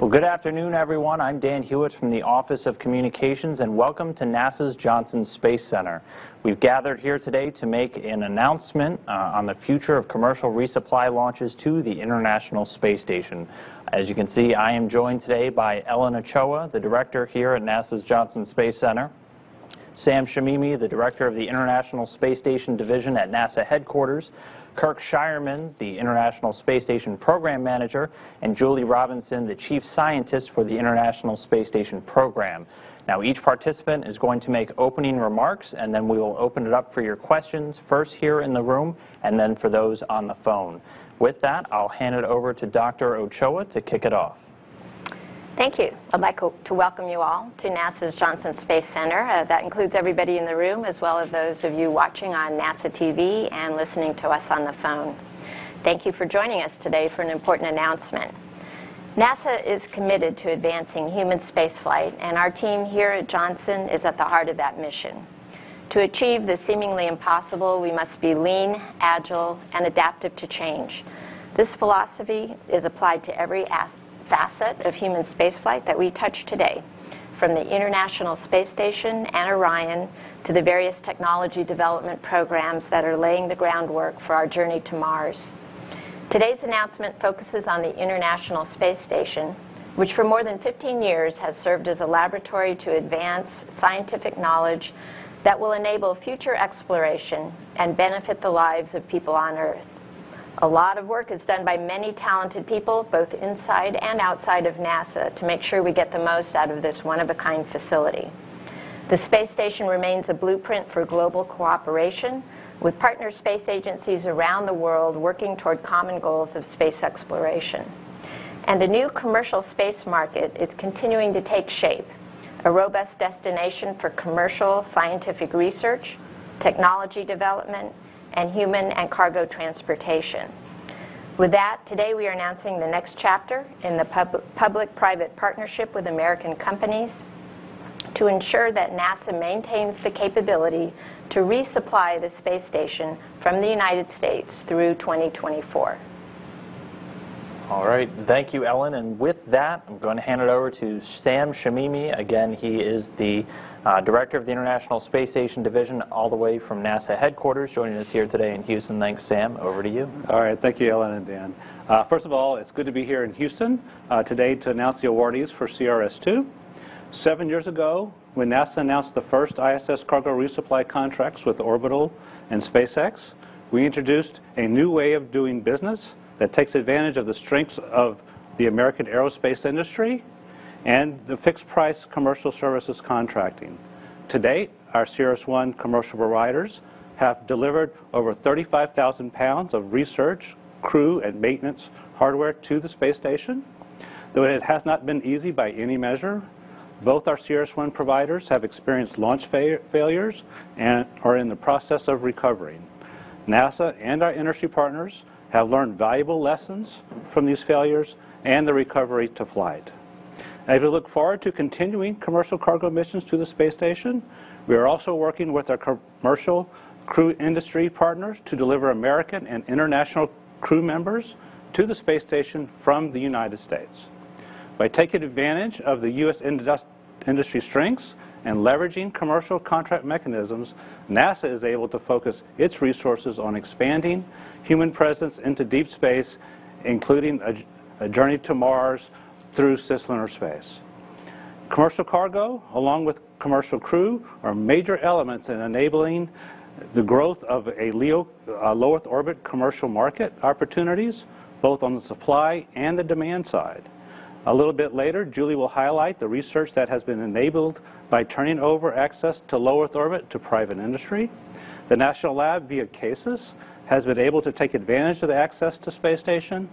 Well, good afternoon, everyone. I'm Dan Hewitt from the Office of Communications, and welcome to NASA's Johnson Space Center. We've gathered here today to make an announcement on the future of commercial resupply launches to the International Space Station. As you can see, I am joined today by Ellen Ochoa, the director here at NASA's Johnson Space Center, Sam Shamimi, the director of the International Space Station Division at NASA headquarters, Kirk Shireman, the International Space Station Program Manager, and Julie Robinson, the Chief Scientist for the International Space Station Program. Now, each participant is going to make opening remarks, and then we will open it up for your questions, first here in the room, and then for those on the phone. With that, I'll hand it over to Dr. Ochoa to kick it off. Thank you. I'd like to welcome you all to NASA's Johnson Space Center. That includes everybody in the room, as well as those of you watching on NASA TV and listening to us on the phone. Thank you for joining us today for an important announcement. NASA is committed to advancing human spaceflight, and our team here at Johnson is at the heart of that mission. To achieve the seemingly impossible, we must be lean, agile, and adaptive to change. This philosophy is applied to every facet of human spaceflight that we touch today, from the International Space Station and Orion to the various technology development programs that are laying the groundwork for our journey to Mars. Today's announcement focuses on the International Space Station, which for more than 15 years has served as a laboratory to advance scientific knowledge that will enable future exploration and benefit the lives of people on Earth. A lot of work is done by many talented people, both inside and outside of NASA, to make sure we get the most out of this one-of-a-kind facility. The space station remains a blueprint for global cooperation, with partner space agencies around the world working toward common goals of space exploration. And a new commercial space market is continuing to take shape, a robust destination for commercial scientific research, technology development, and human and cargo transportation. With that, today we are announcing the next chapter in the public-private partnership with American companies to ensure that NASA maintains the capability to resupply the space station from the United States through 2024. All right, thank you, Ellen. And with that, I'm going to hand it over to Sam Shamimi. Again, he is the Director of the International Space Station Division, all the way from NASA headquarters, joining us here today in Houston. Thanks, Sam. Over to you. All right, thank you, Ellen and Dan. First of all, it's good to be here in Houston today to announce the awardees for CRS-2. 7 years ago, when NASA announced the first ISS cargo resupply contracts with Orbital and SpaceX, we introduced a new way of doing business that takes advantage of the strengths of the American aerospace industry and the fixed-price commercial services contracting. To date, our CRS-1 commercial providers have delivered over 35,000 pounds of research, crew, and maintenance hardware to the space station. Though it has not been easy by any measure, both our CRS-1 providers have experienced launch failures and are in the process of recovering. NASA and our industry partners have learned valuable lessons from these failures and the recovery to flight. As we look forward to continuing commercial cargo missions to the space station, we are also working with our commercial crew industry partners to deliver American and international crew members to the space station from the United States. By taking advantage of the U.S. industry strengths and leveraging commercial contract mechanisms, NASA is able to focus its resources on expanding human presence into deep space, including a journey to Mars through cislunar space. Commercial cargo, along with commercial crew, are major elements in enabling the growth of a low Earth orbit commercial market opportunities, both on the supply and the demand side. A little bit later, Julie will highlight the research that has been enabled by turning over access to low Earth orbit to private industry. The National Lab, via CASES, has been able to take advantage of the access to space station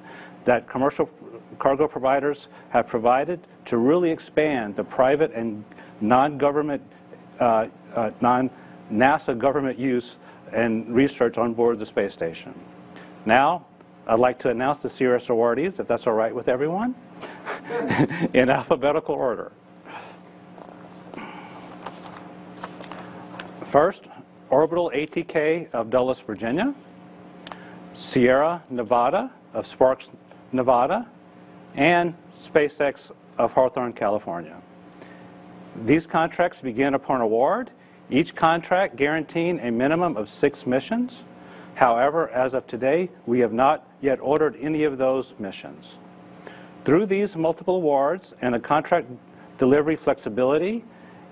that commercial cargo providers have provided to really expand the private and non-government, non-NASA government use and research on board the space station. Now, I'd like to announce the CRS awardees, if that's all right with everyone, in alphabetical order. First, Orbital ATK of Dulles, Virginia, Sierra Nevada of Sparks, Nevada, and SpaceX of Hawthorne, California. These contracts begin upon award, each contract guaranteeing a minimum of 6 missions. However, as of today, we have not yet ordered any of those missions. Through these multiple awards and the contract delivery flexibility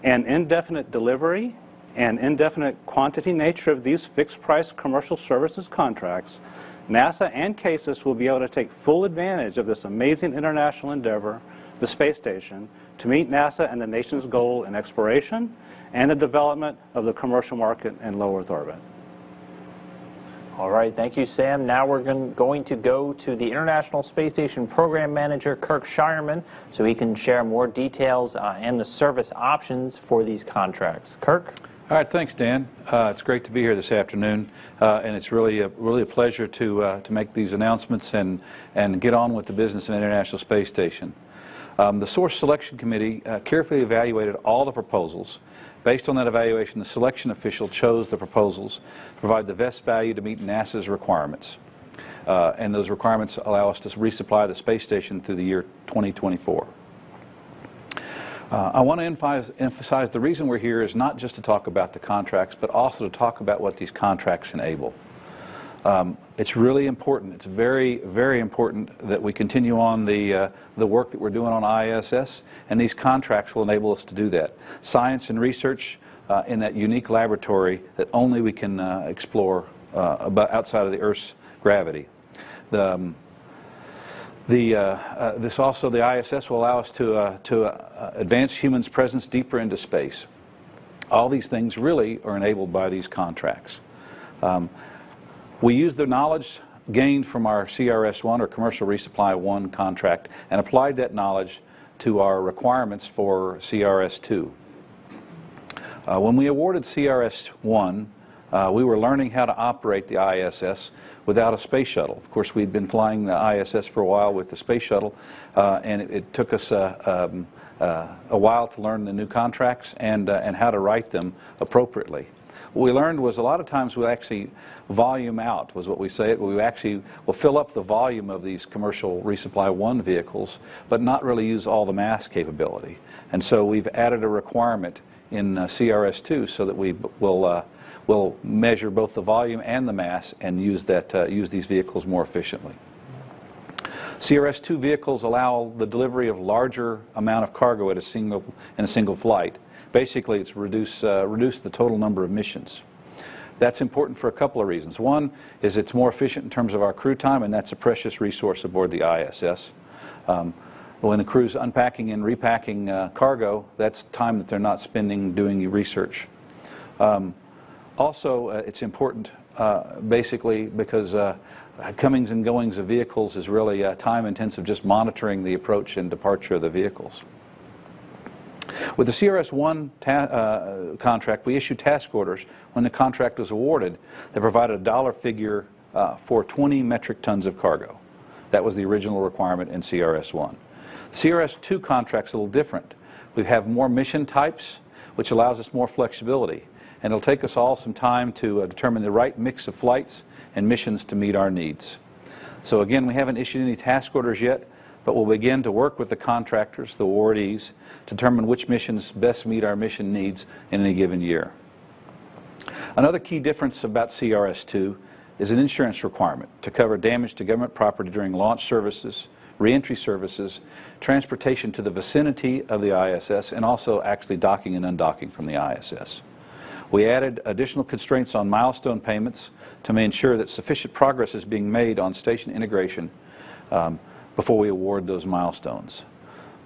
and indefinite delivery and indefinite quantity nature of these fixed-price commercial services contracts, NASA and CASIS will be able to take full advantage of this amazing international endeavor, the space station, to meet NASA and the nation's goal in exploration and the development of the commercial market in low Earth orbit. All right, thank you, Sam. Now we're going to go to the International Space Station Program Manager, Kirk Shireman, so he can share more details and the service options for these contracts. Kirk? All right, thanks, Dan. It's great to be here this afternoon, and it's really a pleasure to make these announcements and get on with the business of the International Space Station. The Source Selection Committee carefully evaluated all the proposals. Based on that evaluation, the selection official chose the proposals to provide the best value to meet NASA's requirements. And those requirements allow us to resupply the space station through the year 2024. I want to emphasize the reason we're here is not just to talk about the contracts, but also to talk about what these contracts enable. It's really important. It's very, very important that we continue on the work that we're doing on ISS, and these contracts will enable us to do that. Science and research in that unique laboratory that only we can explore outside of the Earth's gravity. The ISS will allow us to advance humans' presence deeper into space. All these things really are enabled by these contracts. We use the knowledge gained from our CRS-1 or Commercial Resupply 1 contract and applied that knowledge to our requirements for CRS-2. When we awarded CRS-1, we were learning how to operate the ISS without a space shuttle. Of course, we'd been flying the ISS for a while with the space shuttle, and it took us a while to learn the new contracts and how to write them appropriately. What we learned was a lot of times we actually volume out, was what we say. We actually will fill up the volume of these Commercial Resupply 1 vehicles, but not really use all the mass capability. And so we've added a requirement in CRS-2 so that we will measure both the volume and the mass and use these vehicles more efficiently. CRS-2 vehicles allow the delivery of larger amount of cargo in a single flight. Basically, it's reduce the total number of missions. That's important for a couple of reasons. One is it's more efficient in terms of our crew time, and that's a precious resource aboard the ISS. When the crew's unpacking and repacking cargo, that's time that they're not spending doing research. Also, it's important basically because comings and goings of vehicles is really time-intensive, just monitoring the approach and departure of the vehicles. With the CRS-1 contract, we issued task orders when the contract was awarded that provided a dollar figure for 20 metric tons of cargo. That was the original requirement in CRS-1. CRS-2 contract's a little different. We have more mission types, which allows us more flexibility. And it'll take us all some time to determine the right mix of flights and missions to meet our needs. So again, we haven't issued any task orders yet, but we'll begin to work with the contractors, the awardees, to determine which missions best meet our mission needs in any given year. Another key difference about CRS-2 is an insurance requirement to cover damage to government property during launch services, re-entry services, transportation to the vicinity of the ISS, and also actually docking and undocking from the ISS. We added additional constraints on milestone payments to ensure that sufficient progress is being made on station integration before we award those milestones.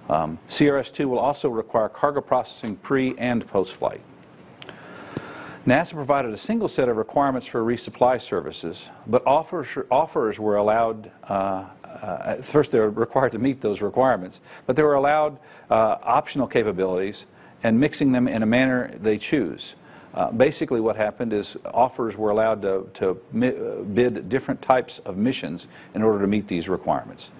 CRS-2 will also require cargo processing pre- and post-flight. NASA provided a single set of requirements for resupply services, but offerers were allowed, first they were required to meet those requirements, but they were allowed optional capabilities and mixing them in a manner they choose. Basically what happened is offerers were allowed to bid different types of missions in order to meet these requirements.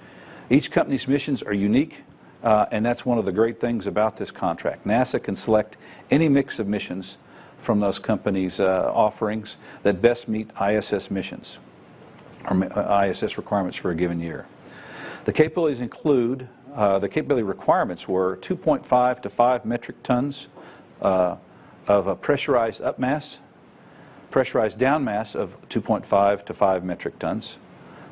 Each company's missions are unique, and that's one of the great things about this contract. NASA can select any mix of missions from those companies' offerings that best meet ISS missions or ISS requirements for a given year. The capabilities include the capability requirements were 2.5 to 5 metric tons of a pressurized up mass, pressurized down mass of 2.5 to 5 metric tons,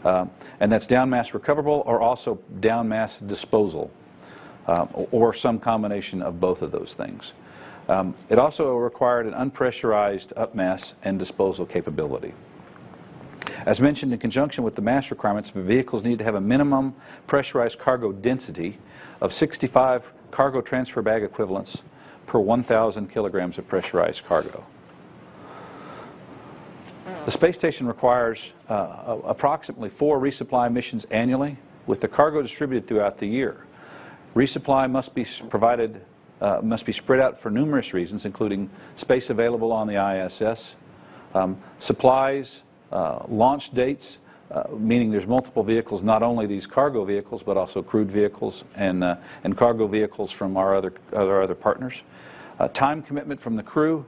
and that's down mass recoverable or also down mass disposal, or some combination of both of those things. It also required an unpressurized up mass and disposal capability. As mentioned, in conjunction with the mass requirements, the vehicles need to have a minimum pressurized cargo density of 65 cargo transfer bag equivalents per 1,000 kilograms of pressurized cargo. The space station requires approximately 4 resupply missions annually, with the cargo distributed throughout the year. Resupply must be provided, must be spread out for numerous reasons, including space available on the ISS, supplies, launch dates, meaning there's multiple vehicles, not only these cargo vehicles, but also crewed vehicles and cargo vehicles from our other partners. Time commitment from the crew,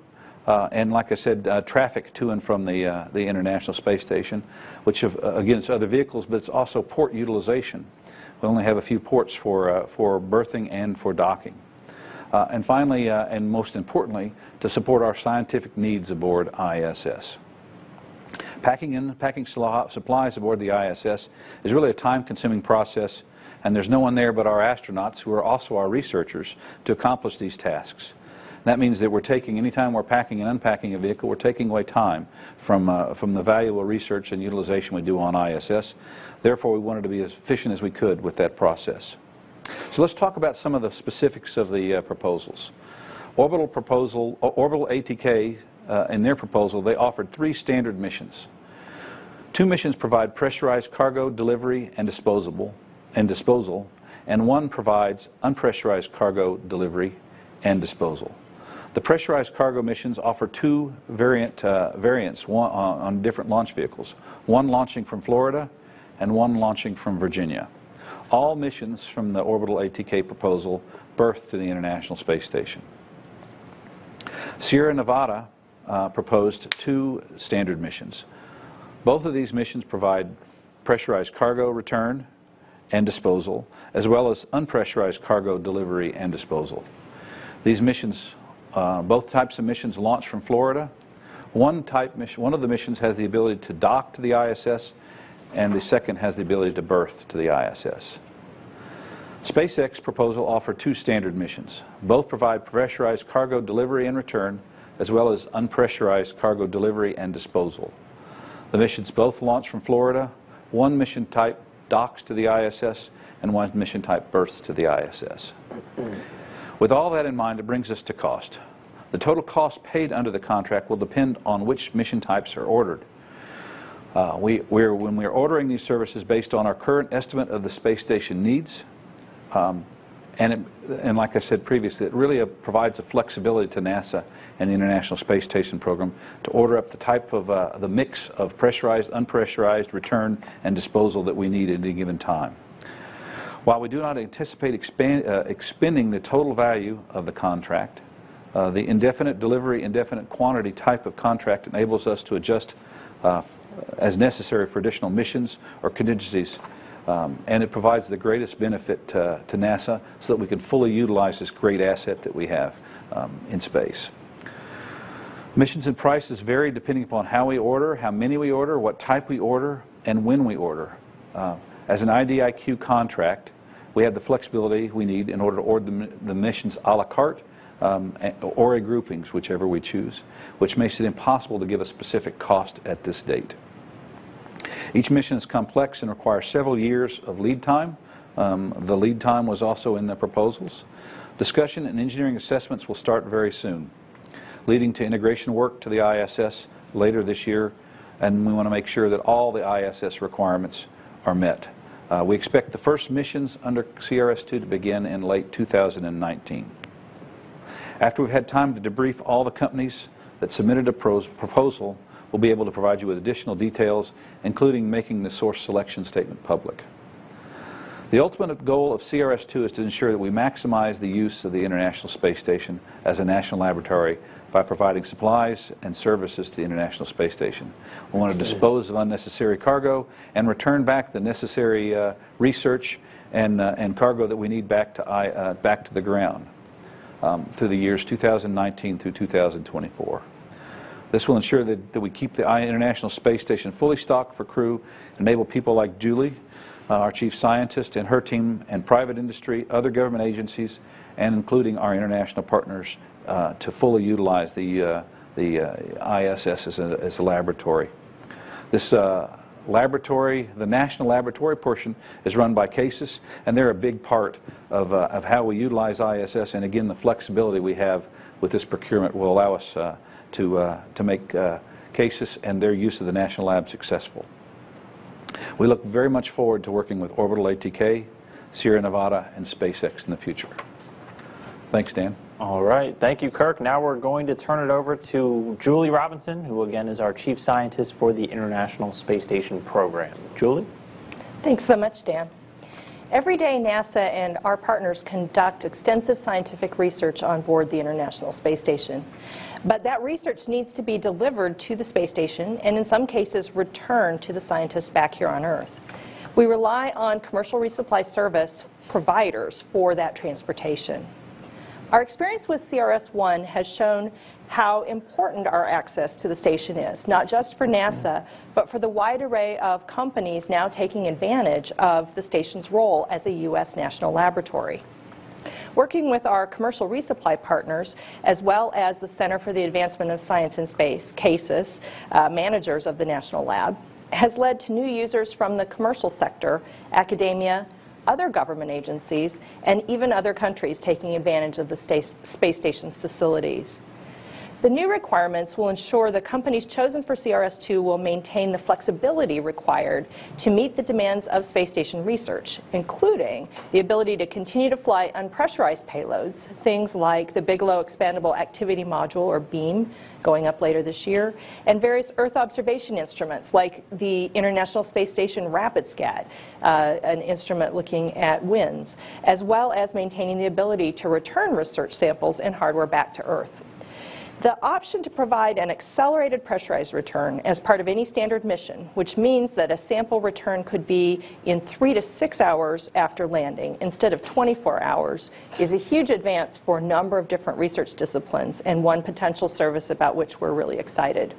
and like I said, traffic to and from the International Space Station, which again, it's other vehicles, but it's also port utilization. We only have a few ports for berthing and for docking. And finally, and most importantly, to support our scientific needs aboard ISS. Packing supplies aboard the ISS is really a time-consuming process, and there's no one there but our astronauts, who are also our researchers, to accomplish these tasks. That means that we're taking, anytime we're packing and unpacking a vehicle, we're taking away time from the valuable research and utilization we do on ISS. Therefore, we wanted to be as efficient as we could with that process. So let's talk about some of the specifics of the proposals. Orbital ATK, in their proposal, they offered 3 standard missions. 2 missions provide pressurized cargo delivery and disposal, and 1 provides unpressurized cargo delivery and disposal. The pressurized cargo missions offer 2 variants on different launch vehicles, 1 launching from Florida and 1 launching from Virginia. All missions from the Orbital ATK proposal berth to the International Space Station. Sierra Nevada proposed 2 standard missions. Both of these missions provide pressurized cargo return and disposal, as well as unpressurized cargo delivery and disposal. These missions, both types of missions, launch from Florida. One of the missions has the ability to dock to the ISS, and the second has the ability to berth to the ISS. SpaceX proposal offered 2 standard missions. Both provide pressurized cargo delivery and return, as well as unpressurized cargo delivery and disposal. The missions both launch from Florida. 1 mission type docks to the ISS, and 1 mission type berths to the ISS. With all that in mind, it brings us to cost. The total cost paid under the contract will depend on which mission types are ordered. When we're ordering these services based on our current estimate of the space station needs, and like I said previously, it really provides a flexibility to NASA and the International Space Station program to order up the type of the mix of pressurized, unpressurized, return, and disposal that we need at any given time. While we do not anticipate expending the total value of the contract, the indefinite delivery, indefinite quantity type of contract enables us to adjust as necessary for additional missions or contingencies, and it provides the greatest benefit to NASA so that we can fully utilize this great asset that we have in space. Missions and prices vary depending upon how we order, how many we order, what type we order, and when we order. As an IDIQ contract, we have the flexibility we need in order to order the missions a la carte or in groupings, whichever we choose, which makes it impossible to give a specific cost at this date. Each mission is complex and requires several years of lead time. The lead time was also in the proposals. Discussion and engineering assessments will start very soon, leading to integration work to the ISS later this year, and we want to make sure that all the ISS requirements are met. We expect the first missions under CRS-2 to begin in late 2019. After we've had time to debrief all the companies that submitted a proposal, we'll be able to provide you with additional details, including making the source selection statement public. The ultimate goal of CRS-2 is to ensure that we maximize the use of the International Space Station as a national laboratory by providing supplies and services to the International Space Station. We want to dispose of unnecessary cargo and return back the necessary research and cargo that we need back to the ground through the years 2019 through 2024. This will ensure that we keep the International Space Station fully stocked for crew, enable people like Julie, our chief scientist, and her team, and private industry, other government agencies, and including our international partners to fully utilize the ISS as a laboratory. This laboratory, the national laboratory portion, is run by CASIS, and they're a big part of how we utilize ISS, and again, the flexibility we have with this procurement will allow us to make CASIS and their use of the national lab successful. We look very much forward to working with Orbital ATK, Sierra Nevada, and SpaceX in the future. Thanks, Dan. All right. Thank you, Kirk. Now we're going to turn it over to Julie Robinson, who again is our chief scientist for the International Space Station program. Julie? Thanks so much, Dan. Every day, NASA and our partners conduct extensive scientific research on board the International Space Station. But that research needs to be delivered to the space station and in some cases returned to the scientists back here on Earth. We rely on commercial resupply service providers for that transportation. Our experience with CRS-1 has shown how important our access to the station is, not just for NASA, but for the wide array of companies now taking advantage of the station's role as a U.S. national laboratory. Working with our commercial resupply partners, as well as the Center for the Advancement of Science and Space, CASIS, managers of the National Lab, has led to new users from the commercial sector, academia, other government agencies, and even other countries taking advantage of the space station's facilities. The new requirements will ensure the companies chosen for CRS-2 will maintain the flexibility required to meet the demands of space station research, including the ability to continue to fly unpressurized payloads, things like the Bigelow Expandable Activity Module, or BEAM, going up later this year, and various Earth observation instruments like the International Space Station RapidScat, an instrument looking at winds, as well as maintaining the ability to return research samples and hardware back to Earth. The option to provide an accelerated pressurized return as part of any standard mission, which means that a sample return could be in 3 to 6 hours after landing instead of 24 hours, is a huge advance for a number of different research disciplines and one potential service about which we're really excited.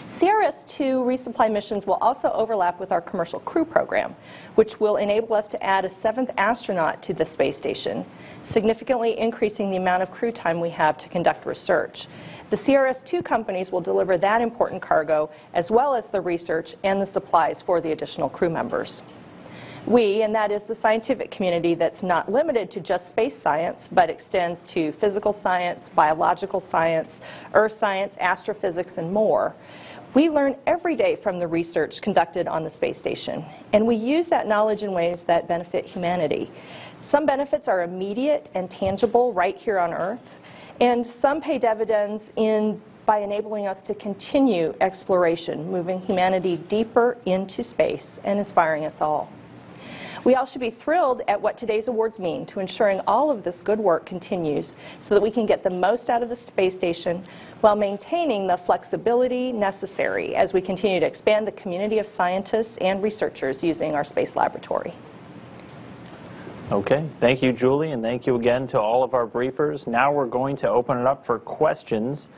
CRS-2 resupply missions will also overlap with our commercial crew program, which will enable us to add a 7th astronaut to the space station, significantly increasing the amount of crew time we have to conduct research. The CRS-2 companies will deliver that important cargo, as well as the research and the supplies for the additional crew members. We, and that is the scientific community that's not limited to just space science, but extends to physical science, biological science, earth science, astrophysics, and more. We learn every day from the research conducted on the space station, and we use that knowledge in ways that benefit humanity. Some benefits are immediate and tangible right here on Earth, and some pay dividends by enabling us to continue exploration, moving humanity deeper into space and inspiring us all. We all should be thrilled at what today's awards mean to ensuring all of this good work continues so that we can get the most out of the space station while maintaining the flexibility necessary as we continue to expand the community of scientists and researchers using our space laboratory. Okay, thank you, Julie, and thank you again to all of our briefers. Now we're going to open it up for questions.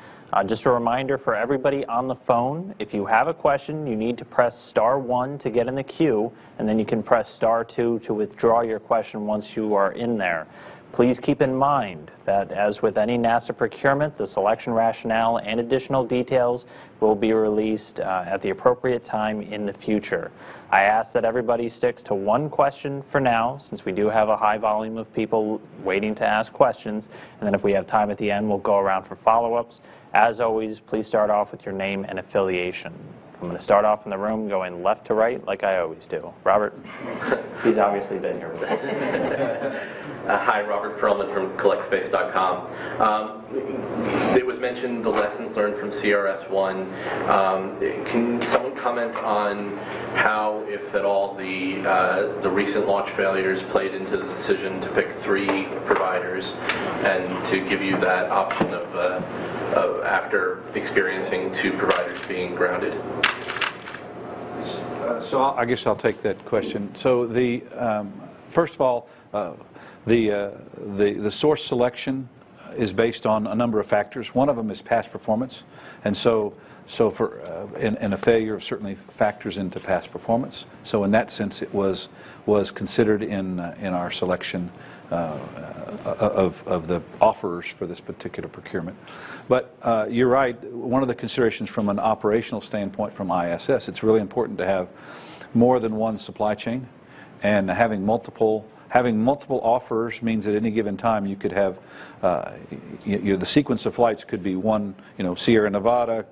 Just a reminder for everybody on the phone, if you have a question, you need to press *1 to get in the queue, and then you can press *2 to withdraw your question once you are in there. Please keep in mind that, as with any NASA procurement, the selection rationale and additional details will be released at the appropriate time in the future. I ask that everybody sticks to one question for now, since we do have a high volume of people waiting to ask questions, and then if we have time at the end, we'll go around for follow-ups. As always, please start off with your name and affiliation. I'm going to start off in the room going left to right like I always do. Robert? He's obviously been here before. Hi, Robert Perlman from CollectSpace.com. It was mentioned the lessons learned from CRS-1. Can someone comment on how, if at all, the recent launch failures played into the decision to pick 3 providers and to give you that option of after experiencing 2 providers being grounded? So I guess I'll take that question. So the first of all, the source selection is based on a number of factors. One of them is past performance, and so for and a failure certainly factors into past performance. So in that sense, it was considered in our selection of the offerers for this particular procurement. But you're right. One of the considerations from an operational standpoint from ISS, it's really important to have more than one supply chain, and having multiple offers means at any given time you could have the sequence of flights could be one, Sierra Nevada,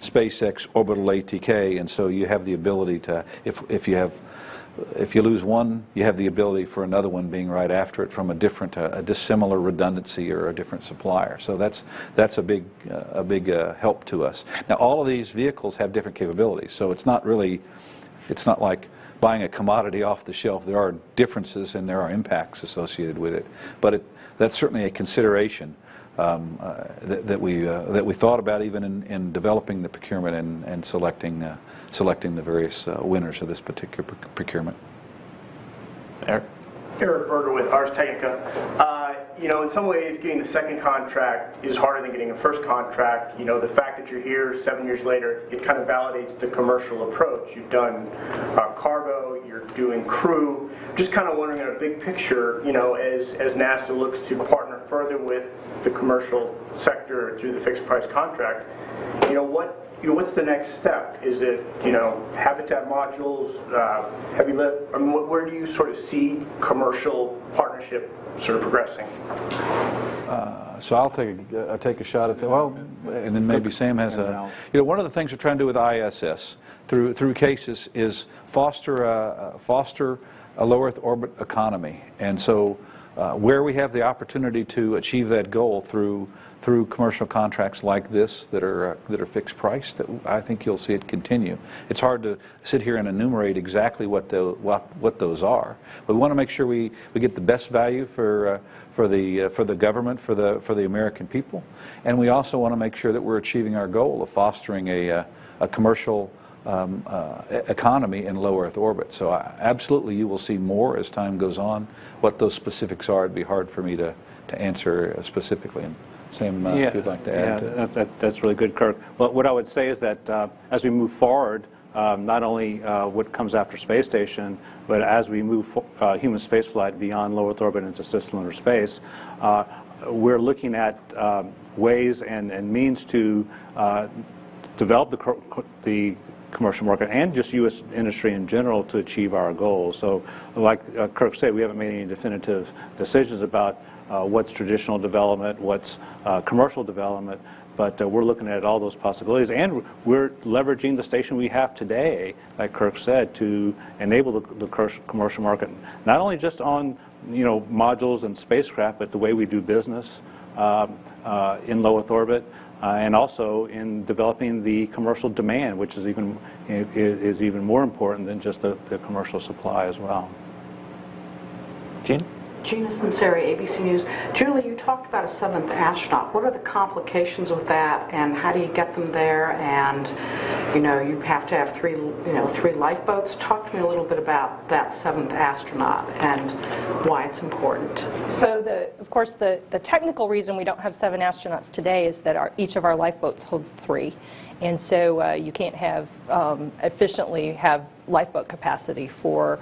SpaceX, Orbital ATK, and so you have the ability to, if you lose one, you have the ability for another one being right after it from a dissimilar redundancy or a different supplier. So that's a big help to us. Now all of these vehicles have different capabilities, so it's not like buying a commodity off the shelf. There are differences and there are impacts associated with it, but that's certainly a consideration that we thought about even in developing the procurement and selecting the various winners of this particular procurement. Eric Berger with Ars Technica. In some ways, getting the second contract is harder than getting a first contract. The fact that you're here 7 years later, it kind of validates the commercial approach. You've done cargo, you're doing crew. Just kind of wondering, in a big picture, as NASA looks to partner further with the commercial sector through the fixed price contract, what's the next step? Is it, habitat modules, heavy lift? I mean, where do you sort of see commercial partnership sort of progressing? So I'll take a shot at that. Well, and then maybe Sam has a. One of the things we're trying to do with ISS through cases is foster a low Earth orbit economy, and so where we have the opportunity to achieve that goal through commercial contracts like this that are fixed price, that I think you'll see it continue. It's hard to sit here and enumerate exactly what those are, but we want to make sure we get the best value for the government, for the American people, and we also want to make sure that we're achieving our goal of fostering a commercial economy in low Earth orbit. So absolutely you will see more as time goes on. What those specifics are, it'd be hard for me to answer specifically. And Sam, if you'd like to add. Yeah, that's really good, Kirk. Well, what I would say is that as we move forward, not only what comes after space station, but as we move human spaceflight beyond low Earth orbit into cislunar space, we're looking at ways and means to develop the commercial market and just U.S. industry in general to achieve our goals. So like Kirk said, we haven't made any definitive decisions about what's traditional development, what's commercial development, but we're looking at all those possibilities, and we're leveraging the station we have today, like Kirk said, to enable the commercial market, not only just on modules and spacecraft, but the way we do business in low Earth orbit, and also in developing the commercial demand, which is even more important than just the commercial supply as well. Gene? Gina Sinceri, ABC News. Julie, you talked about a seventh astronaut. What are the complications with that, and how do you get them there? And you have to have three lifeboats. Talk to me a little bit about that seventh astronaut and why it's important. So of course the technical reason we don't have 7 astronauts today is that each of our lifeboats holds 3. And so you can't efficiently have lifeboat capacity for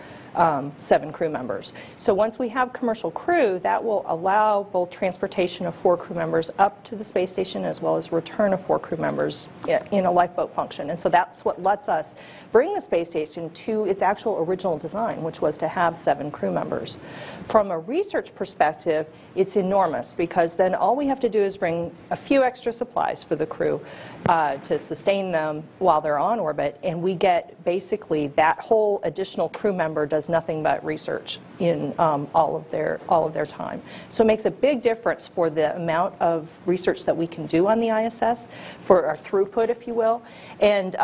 7 crew members. So once we have commercial crew, that will allow both transportation of 4 crew members up to the space station as well as return of 4 crew members in a lifeboat function. And so that's what lets us bring the space station to its actual original design, which was to have 7 crew members. From a research perspective, it's enormous, because then all we have to do is bring a few extra supplies for the crew to sustain them while they're on orbit, and we get basically that whole additional crew member does nothing but research in all of their time. So it makes a big difference for the amount of research that we can do on the ISS, for our throughput, if you will, and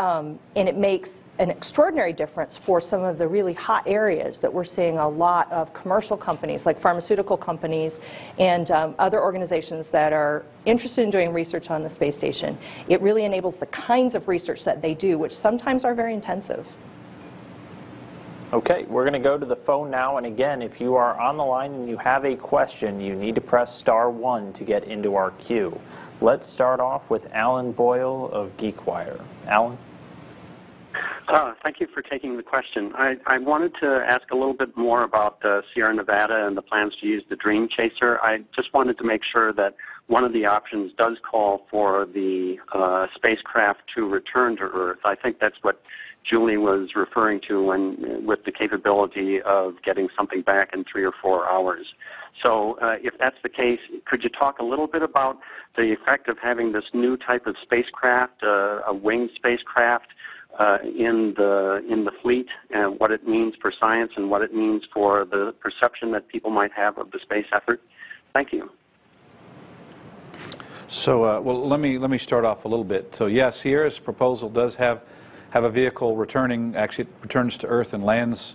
it makes an extraordinary difference for some of the really hot areas that we're seeing a lot of commercial companies, like pharmaceutical companies and other organizations that are interested in doing research on the space station. It really enables the kinds of research that they do, which sometimes are very intensive. Okay, we're going to go to the phone now, and again, if you are on the line and you have a question, you need to press *1 to get into our queue. Let's start off with Alan Boyle of GeekWire. Alan? Thank you for taking the question. I wanted to ask a little bit more about Sierra Nevada and the plans to use the Dream Chaser. I just wanted to make sure that one of the options does call for the spacecraft to return to Earth. I think that's what Julie was referring to with the capability of getting something back in 3 or 4 hours. So if that's the case, could you talk a little bit about the effect of having this new type of spacecraft, a winged spacecraft, in the fleet, and what it means for science and what it means for the perception that people might have of the space effort? Thank you. So, well, let me start off a little bit. So, yeah, Sierra's proposal does have a vehicle returning. Actually, it returns to Earth and lands.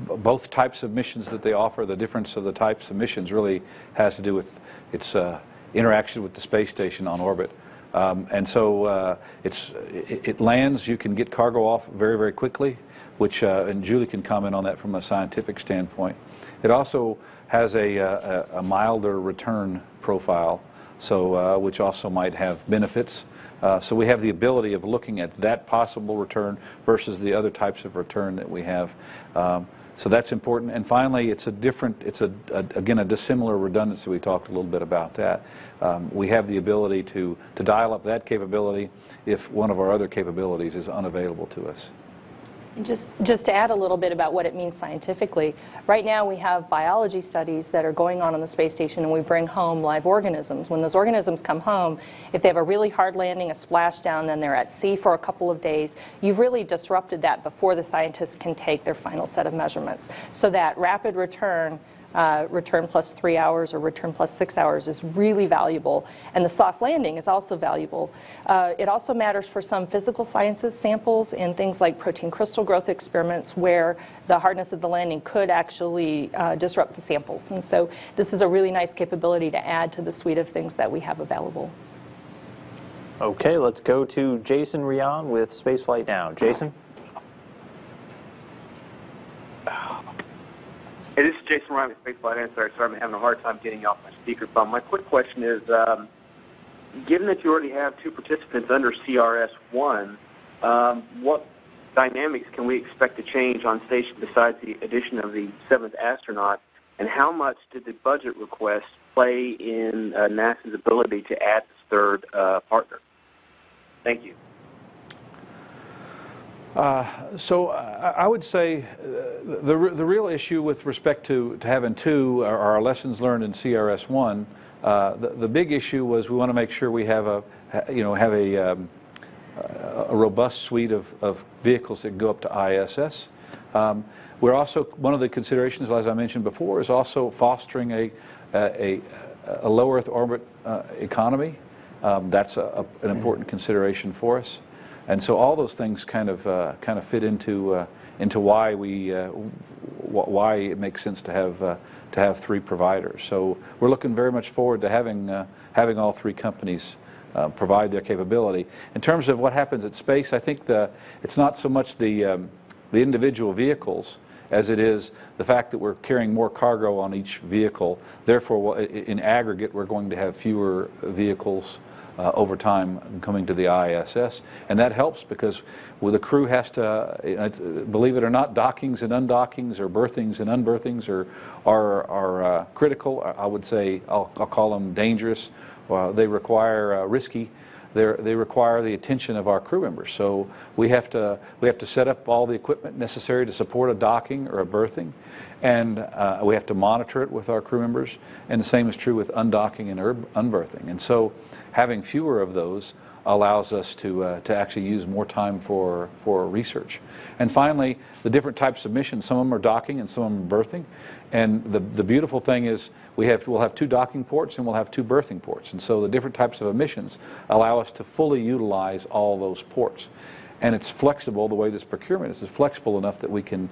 Both types of missions that they offer, the difference of the types of missions really has to do with its interaction with the space station on orbit. And so it lands. You can get cargo off very, very quickly, which and Julie can comment on that from a scientific standpoint. It also has a milder return profile, so which also might have benefits. So we have the ability of looking at that possible return versus the other types of return that we have. So that's important. And finally, again, a dissimilar redundancy. We talked a little bit about that. We have the ability to dial up that capability if one of our other capabilities is unavailable to us. And just to add a little bit about what it means scientifically, right now we have biology studies that are going on the space station, and we bring home live organisms. When those organisms come home, if they have a really hard landing, a splashdown, then they're at sea for a couple of days, you've really disrupted that before the scientists can take their final set of measurements. So that rapid return, return plus 3 hours or return plus 6 hours, is really valuable, and the soft landing is also valuable. It also matters for some physical sciences samples and things like protein crystal growth experiments where the hardness of the landing could actually disrupt the samples. And so this is a really nice capability to add to the suite of things that we have available. Okay, let's go to Jason Rion with Spaceflight Now. Jason? Hey, this is Jason Ryan with Spaceflight Answer. Sorry, I'm having a hard time getting you off my speakerphone. My quick question is, given that you already have 2 participants under CRS-1, what dynamics can we expect to change on station besides the addition of the 7th astronaut, and how much did the budget request play in NASA's ability to add this 3rd partner? Thank you. So I would say the real issue with respect to having 2 are our lessons learned in CRS-1. The big issue was we want to make sure we have a robust suite of vehicles that go up to ISS. We're also, one of the considerations, as I mentioned before, is also fostering a low Earth orbit economy. That's an important consideration for us. And so all those things kind of fit into why why it makes sense to have 3 providers. So we're looking very much forward to having all 3 companies provide their capability. In terms of what happens at space, I think it's not so much the individual vehicles as it is the fact that we're carrying more cargo on each vehicle. Therefore, in aggregate, we're going to have fewer vehicles over time coming to the ISS, and that helps because the crew has to, believe it or not, dockings and undockings or berthings and unberthings are critical. I would say I'll call them dangerous. They require risky. They require the attention of our crew members. So we have to set up all the equipment necessary to support a docking or a berthing, and we have to monitor it with our crew members. And the same is true with undocking and unberthing. And so having fewer of those allows us to actually use more time for research. And finally, the different types of missions. Some of them are docking and some of them are berthing. And the beautiful thing is we'll have 2 docking ports and we'll have 2 berthing ports. And so the different types of missions allow us to fully utilize all those ports. And it's flexible. The way this procurement is flexible enough that we can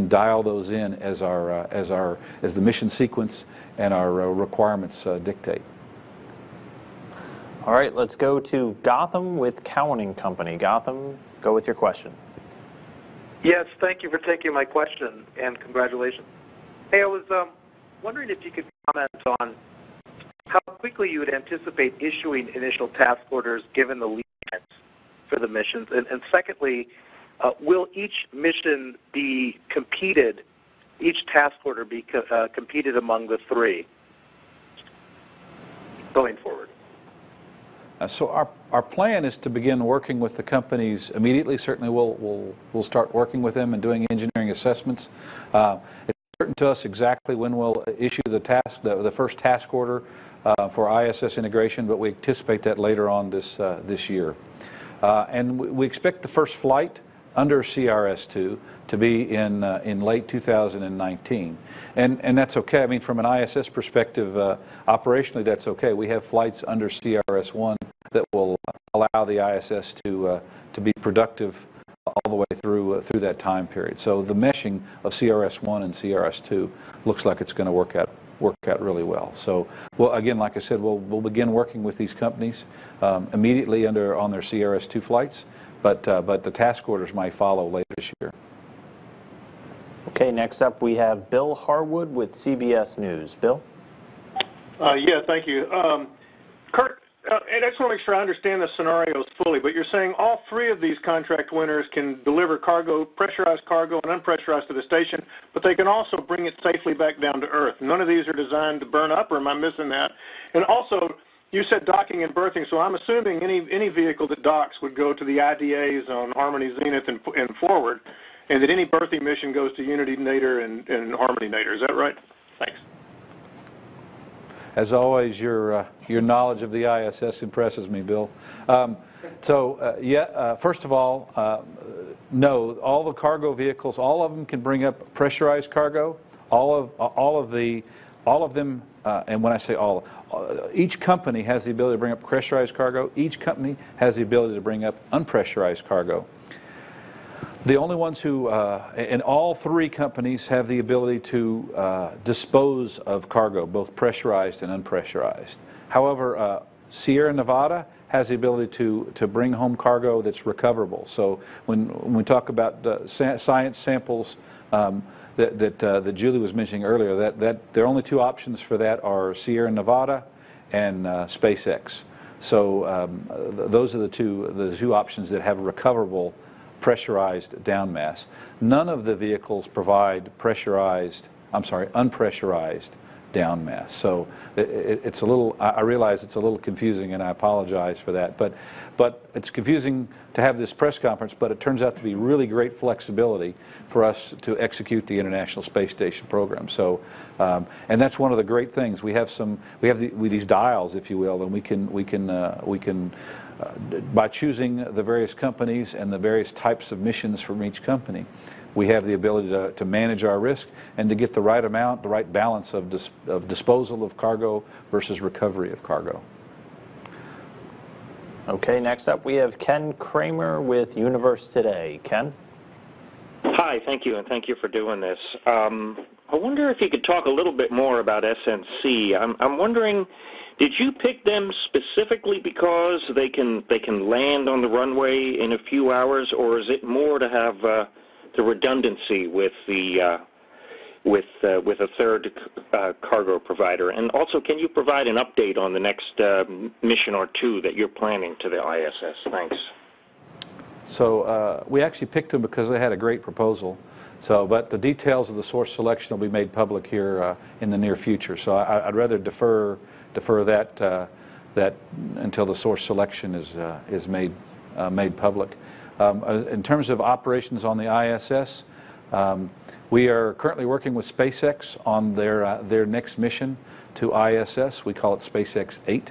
dial those in as the mission sequence and our requirements dictate. All right, let's go to Gotham with Cowan & Company. Gotham, go with your question. Yes, thank you for taking my question, and congratulations. Hey, I was wondering if you could comment on how quickly you would anticipate issuing initial task orders given the lead times for the missions. And secondly, will each mission be competed, each task order be competed among the three going forward? So our plan is to begin working with the companies immediately. Certainly we'll start working with them and doing engineering assessments. It's certain to us exactly when we'll issue the first task order for ISS integration, but we anticipate that later on this year. And we expect the first flight under CRS-2 to be in late 2019. And that's okay. I mean, from an ISS perspective, operationally that's okay. We have flights under CRS-1 that will allow the ISS to be productive all the way through that time period. So the meshing of CRS-1 and CRS-2 looks like it's going to work out really well. So, well, again, like I said, we'll begin working with these companies immediately on their CRS-2 flights, but the task orders might follow later this year. Okay, next up we have Bill Harwood with CBS News. Bill? Yeah, thank you. Kurt, and I just want to make sure I understand the scenarios fully, but you're saying all three of these contract winners can deliver cargo, pressurized cargo and unpressurized to the station, but they can also bring it safely back down to Earth. None of these are designed to burn up, or am I missing that? And also, you said docking and berthing, so I'm assuming any vehicle that docks would go to the IDAs on Harmony Zenith and forward, and that any berthing mission goes to Unity Nadir and Harmony Nadir. Is that right? Thanks. As always, your knowledge of the ISS impresses me, Bill. First of all, no, all the cargo vehicles, all of them can bring up pressurized cargo. All of them, and when I say all, each company has the ability to bring up pressurized cargo. Each company has the ability to bring up unpressurized cargo. The only ones who, and all three companies have the ability to dispose of cargo, both pressurized and unpressurized. However, Sierra Nevada has the ability to bring home cargo that's recoverable. So when we talk about science samples that Julie was mentioning earlier, that there are only two options for that are Sierra Nevada and SpaceX. So those are the two options that have recoverable pressurized down mass. None of the vehicles provide unpressurized down mass. So it's a little, I realize it's a little confusing, and I apologize for that. But it's confusing to have this press conference, but it turns out to be really great flexibility for us to execute the International Space Station program. So, and that's one of the great things. We have these dials, if you will, and we can by choosing the various companies and the various types of missions from each company, we have the ability to manage our risk and to get the right amount, the right balance of disposal of cargo versus recovery of cargo. Okay, next up we have Ken Kramer with Universe Today. Ken? Hi, thank you, and thank you for doing this. I wonder if you could talk a little bit more about SNC. I'm wondering, did you pick them specifically because they can land on the runway in a few hours, or is it more to have the redundancy with with a third cargo provider? And also, can you provide an update on the next mission or two that you're planning to the ISS? Thanks. So we actually picked them because they had a great proposal. So, but the details of the source selection will be made public here in the near future. So I'd rather defer that until the source selection is made public. In terms of operations on the ISS, we are currently working with SpaceX on their next mission to ISS. We call it SpaceX 8.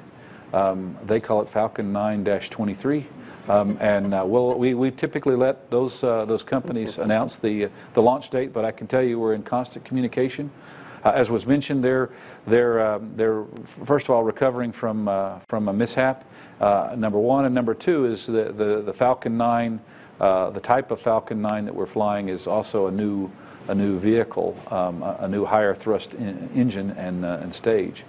They call it Falcon 9-23. We typically let those companies announce the launch date, but I can tell you we're in constant communication. As was mentioned, they're first of all recovering from a mishap. Number one, and number two is the Falcon 9. The type of Falcon 9 that we're flying is also a new vehicle, a new higher thrust engine and stage.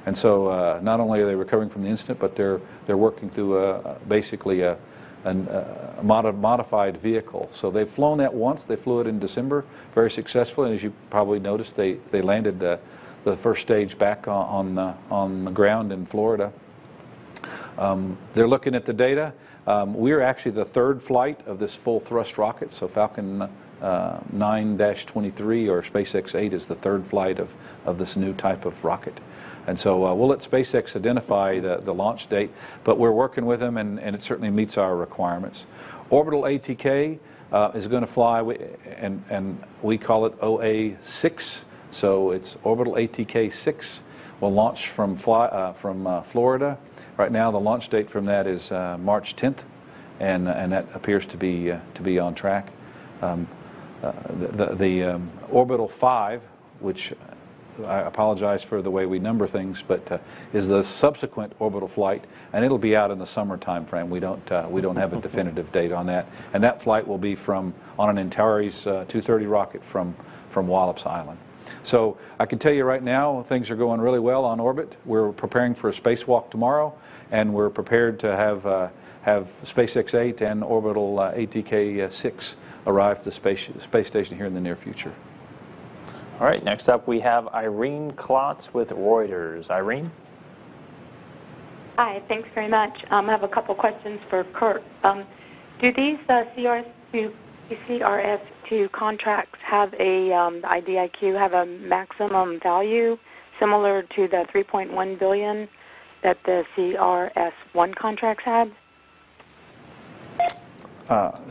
And so not only are they recovering from the incident, but they're working through basically a modified vehicle. So they've flown that once. They flew it in December very successfully, and as you probably noticed, they landed the first stage back on the ground in Florida. They're looking at the data. We're actually the third flight of this full thrust rocket, so Falcon 9-23 or SpaceX 8 is the third flight of this new type of rocket. And so we'll let SpaceX identify the launch date, but we're working with them, and it certainly meets our requirements. Orbital ATK is going to fly, and we call it OA6, so it's Orbital ATK 6. Will launch from Florida. Right now, the launch date from that is March 10th, and that appears to be on track. The Orbital 5, which I apologize for the way we number things, but is the subsequent orbital flight, and it'll be out in the summer time frame. We don't have a definitive date on that, and that flight will be on an Antares 230 rocket from Wallops Island. So I can tell you right now, things are going really well on orbit. We're preparing for a spacewalk tomorrow, and we're prepared to have SpaceX 8 and Orbital ATK 6 arrive to the space station here in the near future. All right, next up we have Irene Klotz with Reuters. Irene? Hi, thanks very much. I have a couple questions for Kurt. Do these CRS-2 contracts have the IDIQ have a maximum value similar to the $3.1 billion that the CRS-1 contracts had?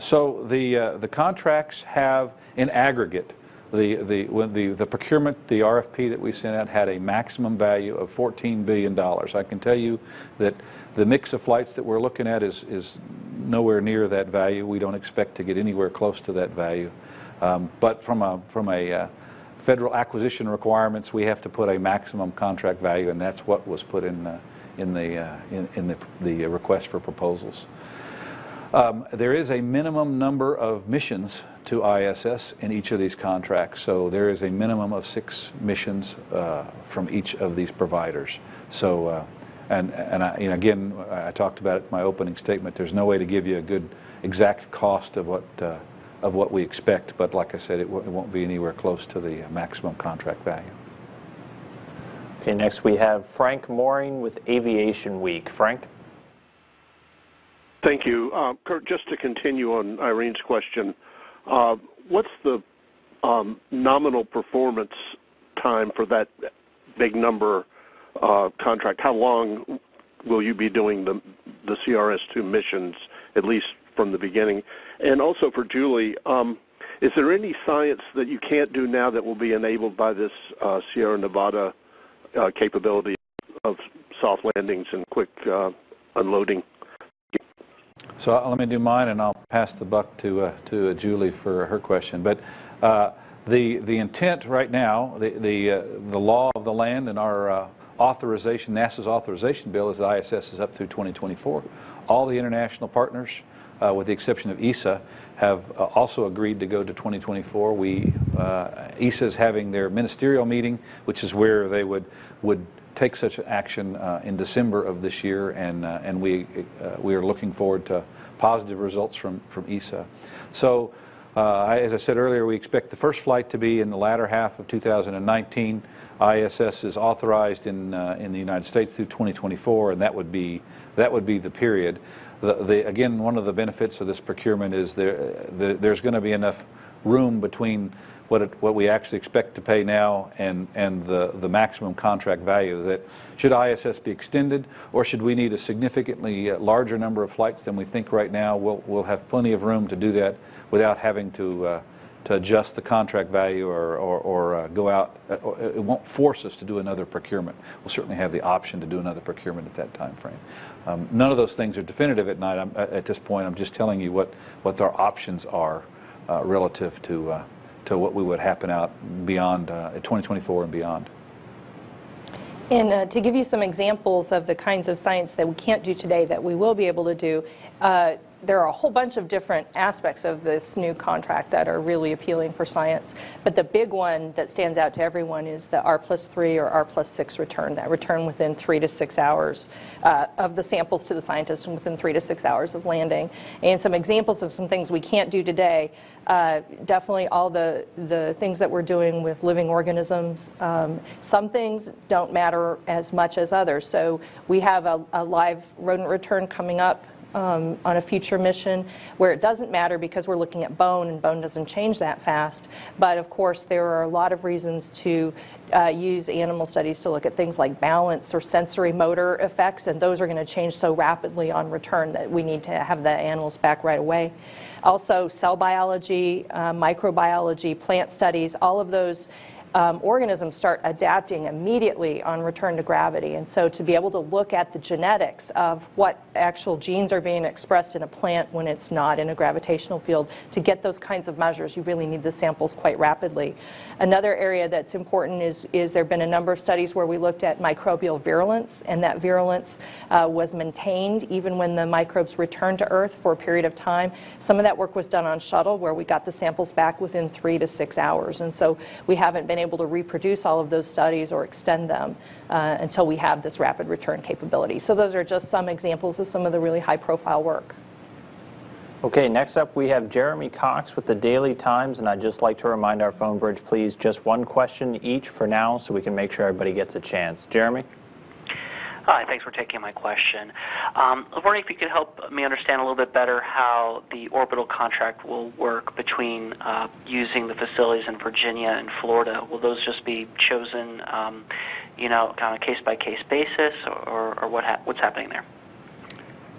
So the contracts have, in aggregate, the procurement, the RFP that we sent out had a maximum value of $14 billion. I can tell you that the mix of flights that we're looking at is nowhere near that value. We don't expect to get anywhere close to that value. But from a federal acquisition requirements, we have to put a maximum contract value, and that's what was put in the request for proposals. There is a minimum number of missions to ISS in each of these contracts, so there is a minimum of 6 missions from each of these providers. So, again, I talked about it in my opening statement. There's no way to give you a good exact cost of what we expect, but like I said, it won't be anywhere close to the maximum contract value. Okay, next we have Frank Mooring with Aviation Week. Frank? Thank you. Kurt, just to continue on Irene's question, what's the nominal performance time for that big number contract? How long will you be doing the CRS-2 missions, at least from the beginning? And also for Julie, is there any science that you can't do now that will be enabled by this Sierra Nevada capability of soft landings and quick unloading? So let me do mine, and I'll pass the buck to Julie for her question. But the intent right now, the law of the land and our authorization, NASA's authorization bill, is that ISS is up through 2024. All the international partners, with the exception of ESA, have also agreed to go to 2024. ESA is having their ministerial meeting, which is where they would take such action in December of this year, and we are looking forward to positive results from ESA. So, as I said earlier, we expect the first flight to be in the latter half of 2019. ISS is authorized in the United States through 2024, and that would be the period. Again, one of the benefits of this procurement is there's going to be enough room between what we actually expect to pay now and the maximum contract value, that should ISS be extended, or should we need a significantly larger number of flights than we think right now, we'll have plenty of room to do that without having to adjust the contract value or go out. It won't force us to do another procurement. We'll certainly have the option to do another procurement at that time frame. None of those things are definitive at this point. I'm just telling you what our options are relative to what we would happen out beyond 2024 and beyond. And to give you some examples of the kinds of science that we can't do today that we will be able to do, there are a whole bunch of different aspects of this new contract that are really appealing for science, but the big one that stands out to everyone is the R+3 or R+6 return, that return within 3 to 6 hours of the samples to the scientists and within 3 to 6 hours of landing. And some examples of some things we can't do today, definitely all the things that we're doing with living organisms. Some things don't matter as much as others. So we have a live rodent return coming up on a future mission where it doesn't matter because we're looking at bone, and bone doesn't change that fast. But of course, there are a lot of reasons to use animal studies to look at things like balance or sensory motor effects, and those are going to change so rapidly on return that we need to have the animals back right away. Also, cell biology, microbiology, plant studies, all of those organisms start adapting immediately on return to gravity. And so to be able to look at the genetics of what actual genes are being expressed in a plant when it's not in a gravitational field, to get those kinds of measures, you really need the samples quite rapidly. Another area that's important is there have been a number of studies where we looked at microbial virulence, and that virulence was maintained even when the microbes returned to Earth for a period of time. Some of that work was done on shuttle, where we got the samples back within 3 to 6 hours. And so we haven't been able to reproduce all of those studies or extend them until we have this rapid return capability. So those are just some examples of some of the really high-profile work. Okay, next up we have Jeremy Cox with the Daily Times, and I'd just like to remind our phone bridge, please, just one question each for now so we can make sure everybody gets a chance. Jeremy? Hi, thanks for taking my question. I was wondering if you could help me understand a little bit better how the Orbital contract will work between using the facilities in Virginia and Florida. Will those just be chosen, you know, kind of case-by-case basis, or what's happening there?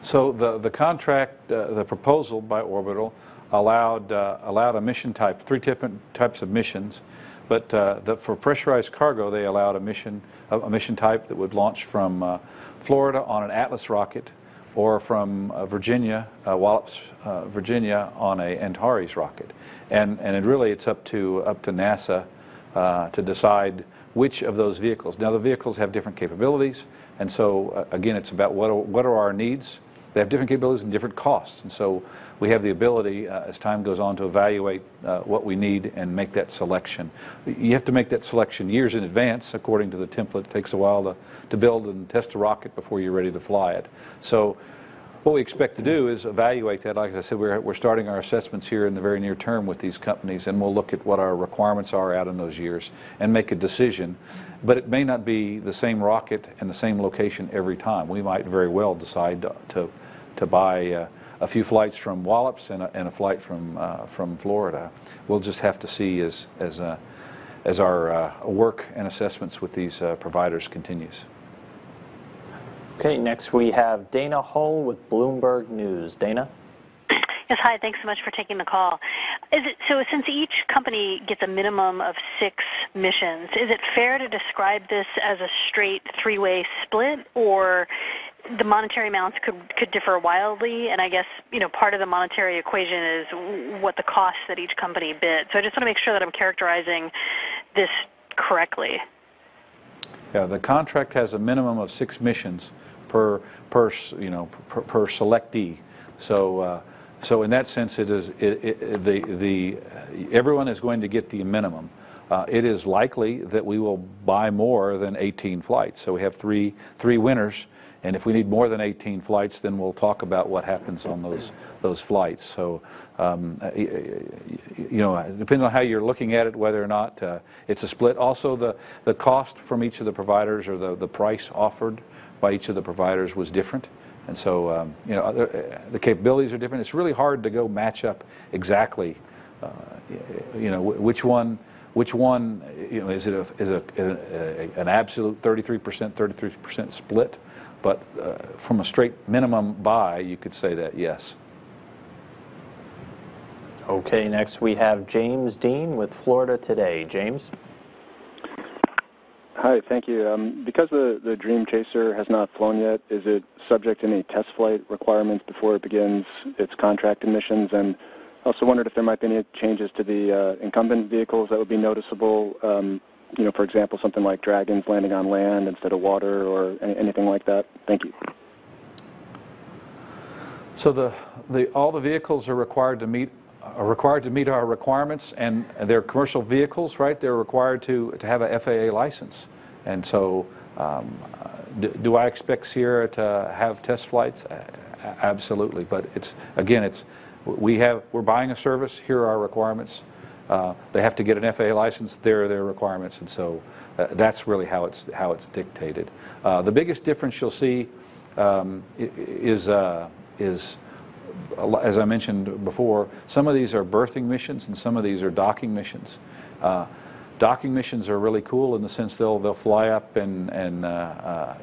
So the contract, the proposal by Orbital allowed a mission type, 3 different types of missions, but for pressurized cargo they allowed a mission type that would launch from Florida on an Atlas rocket, or from Virginia, Wallops, Virginia, on a Antares rocket, and it's up to NASA to decide which of those vehicles. Now the vehicles have different capabilities, and so again, it's about what are our needs. They have different capabilities and different costs, and so we have the ability, as time goes on, to evaluate what we need and make that selection. You have to make that selection years in advance, according to the template. It takes a while to build and test a rocket before you're ready to fly it. So what we expect to do is evaluate that. Like I said, we're starting our assessments here in the very near term with these companies, and we'll look at what our requirements are out in those years and make a decision. But it may not be the same rocket and the same location every time. We might very well decide to buy a few flights from Wallops and a flight from Florida. We'll just have to see as our work and assessments with these providers continues. Okay, next we have Dana Hull with Bloomberg News. Dana? Yes, hi, thanks so much for taking the call. So since each company gets a minimum of 6 missions, is it fair to describe this as a straight 3-way split, or the monetary amounts could differ wildly? And I guess, you know, part of the monetary equation is what the costs that each company bid. So I just want to make sure that I'm characterizing this correctly. Yeah, the contract has a minimum of 6 missions per selectee. So in that sense, everyone is going to get the minimum. It is likely that we will buy more than 18 flights. So we have three winners, and if we need more than 18 flights, then we'll talk about what happens on those flights. So depending on how you're looking at it, whether or not it's a split. Also, the cost from each of the providers, or the price offered by each of the providers, was different. And so, the capabilities are different. It's really hard to go match up exactly, which one, is it an absolute 33% split? But from a straight minimum buy, you could say that, yes. Okay, next we have James Dean with Florida Today. James? Hi, thank you. Because the Dream Chaser has not flown yet, is it subject to any test flight requirements before it begins its contract missions? And I also wondered if there might be any changes to the incumbent vehicles that would be noticeable, for example, something like Dragons landing on land instead of water, or anything like that. Thank you. So all the vehicles are required to meet our requirements, and they're commercial vehicles, right? They're required to have a FAA license, and so do I expect Sierra to have test flights? Absolutely, but we're buying a service. Here are our requirements. They have to get an FAA license. There are their requirements, and so that's really how it's dictated. The biggest difference you'll see is, as I mentioned before, some of these are berthing missions and some of these are docking missions. Docking missions are really cool in the sense they'll fly up and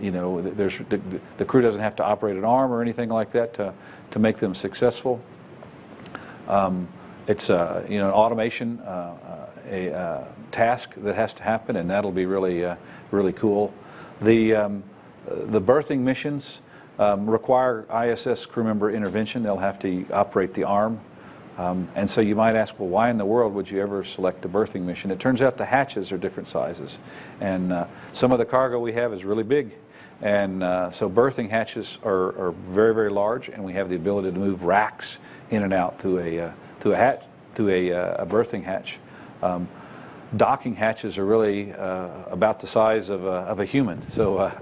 you know, the crew doesn't have to operate an arm or anything like that to make them successful. It's you know, an automation task that has to happen, and that'll be really cool. The berthing missions require ISS crew member intervention. They'll have to operate the arm. And so you might ask, well, why in the world would you ever select a berthing mission? It turns out the hatches are different sizes. And some of the cargo we have is really big. And so berthing hatches are very, very large, and we have the ability to move racks in and out through a berthing hatch. Docking hatches are really about the size of a human. So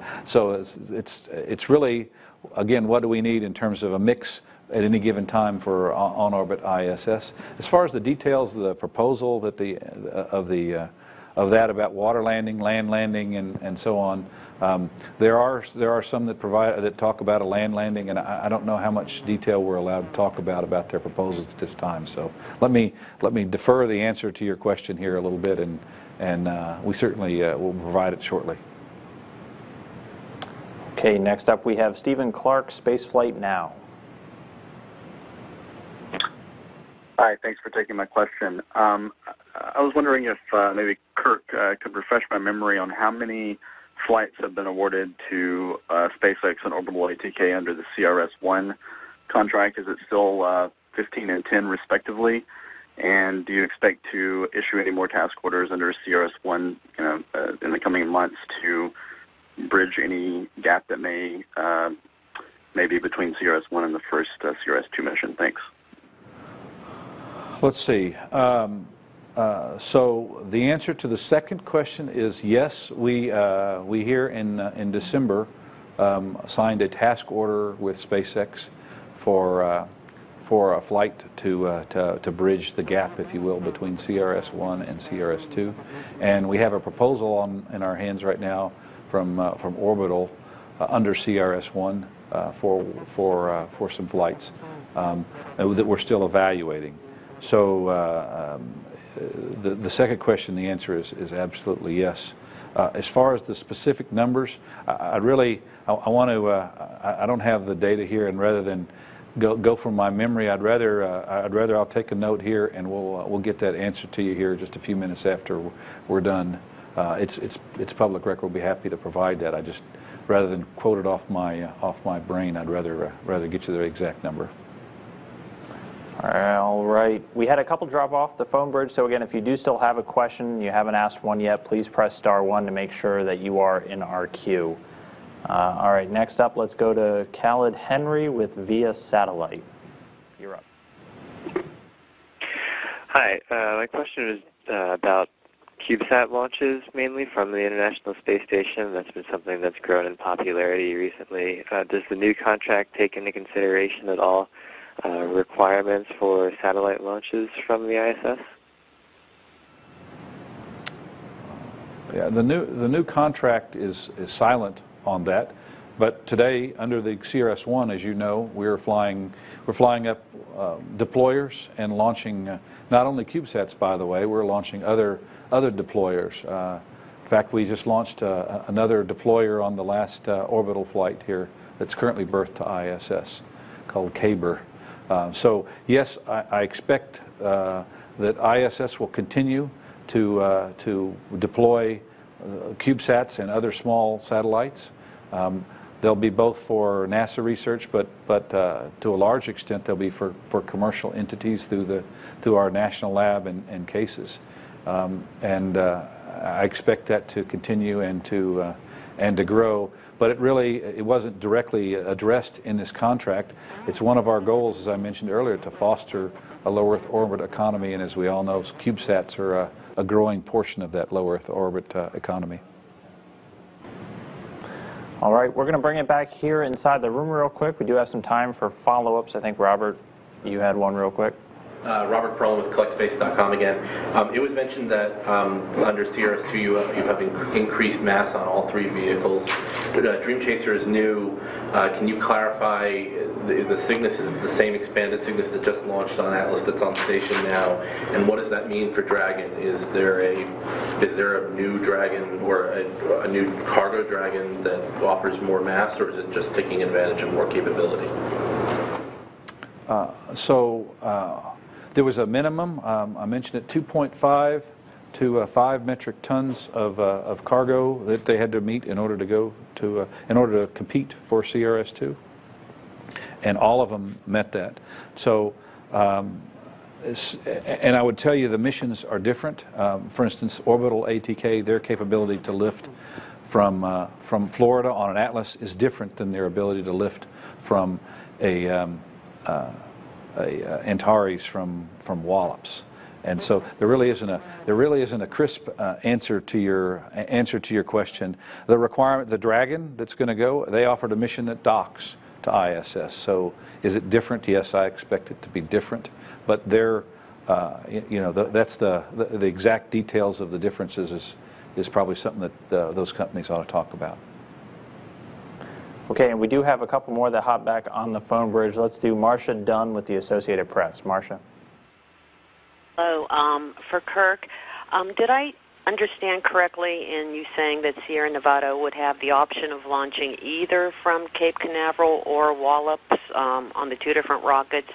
it's really, again, what do we need in terms of a mix at any given time for on-orbit ISS. As far as the details of the proposal that of that about water landing, land landing, and so on, there are some that talk about a land landing, and I don't know how much detail we're allowed to talk about their proposals at this time. So let me defer the answer to your question here a little bit, and we certainly will provide it shortly. Okay, next up we have Stephen Clark, Spaceflight Now. Hi, thanks for taking my question. I was wondering if maybe Kirk could refresh my memory on how many flights have been awarded to SpaceX and Orbital ATK under the CRS-1 contract. Is it still 15 and 10 respectively? And do you expect to issue any more task orders under CRS-1 in the coming months to bridge any gap that may be between CRS-1 and the first CRS-2 mission? Thanks. Let's see. So the answer to the second question is yes. We here in December signed a task order with SpaceX for a flight to bridge the gap, if you will, between CRS-1 and CRS-2, and we have a proposal in our hands right now from Orbital under CRS-1 for some flights that we're still evaluating. So the second question, the answer is absolutely yes. As far as the specific numbers, I don't have the data here, and rather than go from my memory, I'd rather I'll take a note here, and we'll get that answer to you here just a few minutes after we're done. It's public record. We'll be happy to provide that. I just, rather than quote it off my brain, I'd rather get you the exact number. All right. We had a couple drop off the phone bridge, so again, if you do still have a question, you haven't asked one yet, please press *1 to make sure that you are in our queue. All right, next up, let's go to Khaled Henry with Via Satellite. You're up. Hi, my question is about CubeSat launches, mainly from the International Space Station. That's been something that's grown in popularity recently. Does the new contract take into consideration at all requirements for satellite launches from the ISS? Yeah, the new contract is silent on that, but today under the CRS-1, as you know, we're flying up deployers and launching not only CubeSats, by the way, we're launching other deployers. In fact, we just launched another deployer on the last orbital flight here that's currently berthed to ISS, called KBR. So yes, I expect that ISS will continue to deploy CubeSats and other small satellites. They'll be both for NASA research, but to a large extent they'll be for commercial entities through our national lab and cases. I expect that to continue and to and to grow. But it wasn't directly addressed in this contract. It's one of our goals, as I mentioned earlier, to foster a low Earth orbit economy, and as we all know, CubeSats are a growing portion of that low Earth orbit economy. All right, we're going to bring it back here inside the room real quick. We do have some time for follow-ups. I think, Robert, you had one real quick. Robert Perlman with CollectSpace.com again. It was mentioned that under CRS2 you have increased mass on all 3 vehicles. Dream Chaser is new. Can you clarify the Cygnus is the same expanded Cygnus that just launched on Atlas that's on station now, and what does that mean for Dragon? Is there a new Dragon or a new cargo Dragon that offers more mass, or is it just taking advantage of more capability? There was a minimum, I mentioned it, 2.5 to 5 metric tons of cargo that they had to meet in order to go to, in order to compete for CRS2, and all of them met that. So, and I would tell you the missions are different. For instance, Orbital ATK, their capability to lift from Florida on an Atlas is different than their ability to lift from Antares from Wallops, and so there really isn't a crisp answer to your question. The requirement, the Dragon that's going to go, they offered a mission that docks to ISS. So is it different? Yes, I expect it to be different, but they're that's the exact details of the differences is probably something that those companies ought to talk about. Okay, and we do have a couple more that hop back on the phone bridge. Let's do Marcia Dunn with the Associated Press. Marcia. Hello, for Kirk, did I understand correctly in you saying that Sierra Nevada would have the option of launching either from Cape Canaveral or Wallops on the 2 different rockets?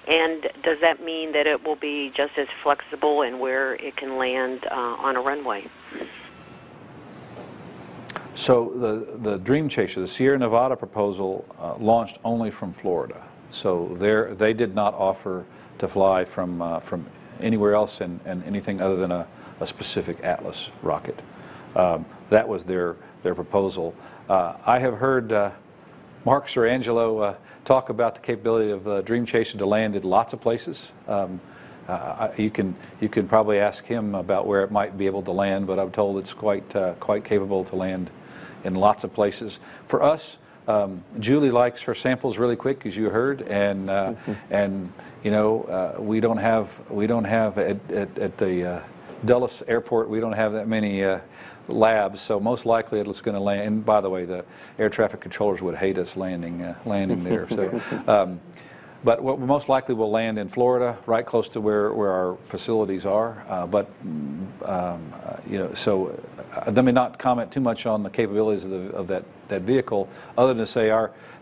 And does that mean that it will be just as flexible in where it can land on a runway? So the Dream Chaser, the Sierra Nevada proposal, launched only from Florida. So they did not offer to fly from anywhere else and anything other than a specific Atlas rocket. That was their proposal. I have heard Mark Sirangelo talk about the capability of Dream Chaser to land in lots of places. You can probably ask him about where it might be able to land, but I'm told it's quite capable to land in lots of places. For us, Julie likes her samples really quick, as you heard, and you know we don't have at the Dulles Airport, we don't have that many labs, so most likely it's going to land. And by the way, the air traffic controllers would hate us landing there. So. But what most likely will land in Florida, right close to where our facilities are. You know, so let me not comment too much on the capabilities of that vehicle, other than to say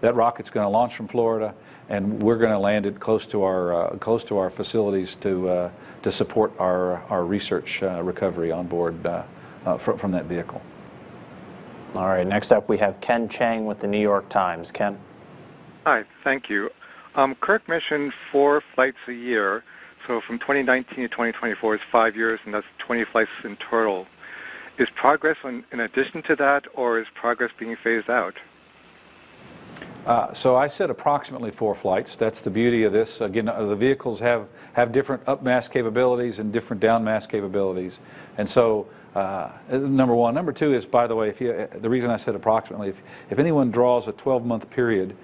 that rocket's going to launch from Florida, and we're going to land it close to our facilities to support our research recovery on board from that vehicle. All right. Next up, we have Ken Chang with the New York Times. Ken. Hi. Thank you. Kirk mentioned 4 flights a year, so from 2019 to 2024 is 5 years, and that's 20 flights in total. Is progress in addition to that, or is progress being phased out? So I said approximately 4 flights. That's the beauty of this. Again, the vehicles have different up mass capabilities and different down mass capabilities, and so number one. Number two is, by the way, the reason I said approximately, if anyone draws a 12-month period.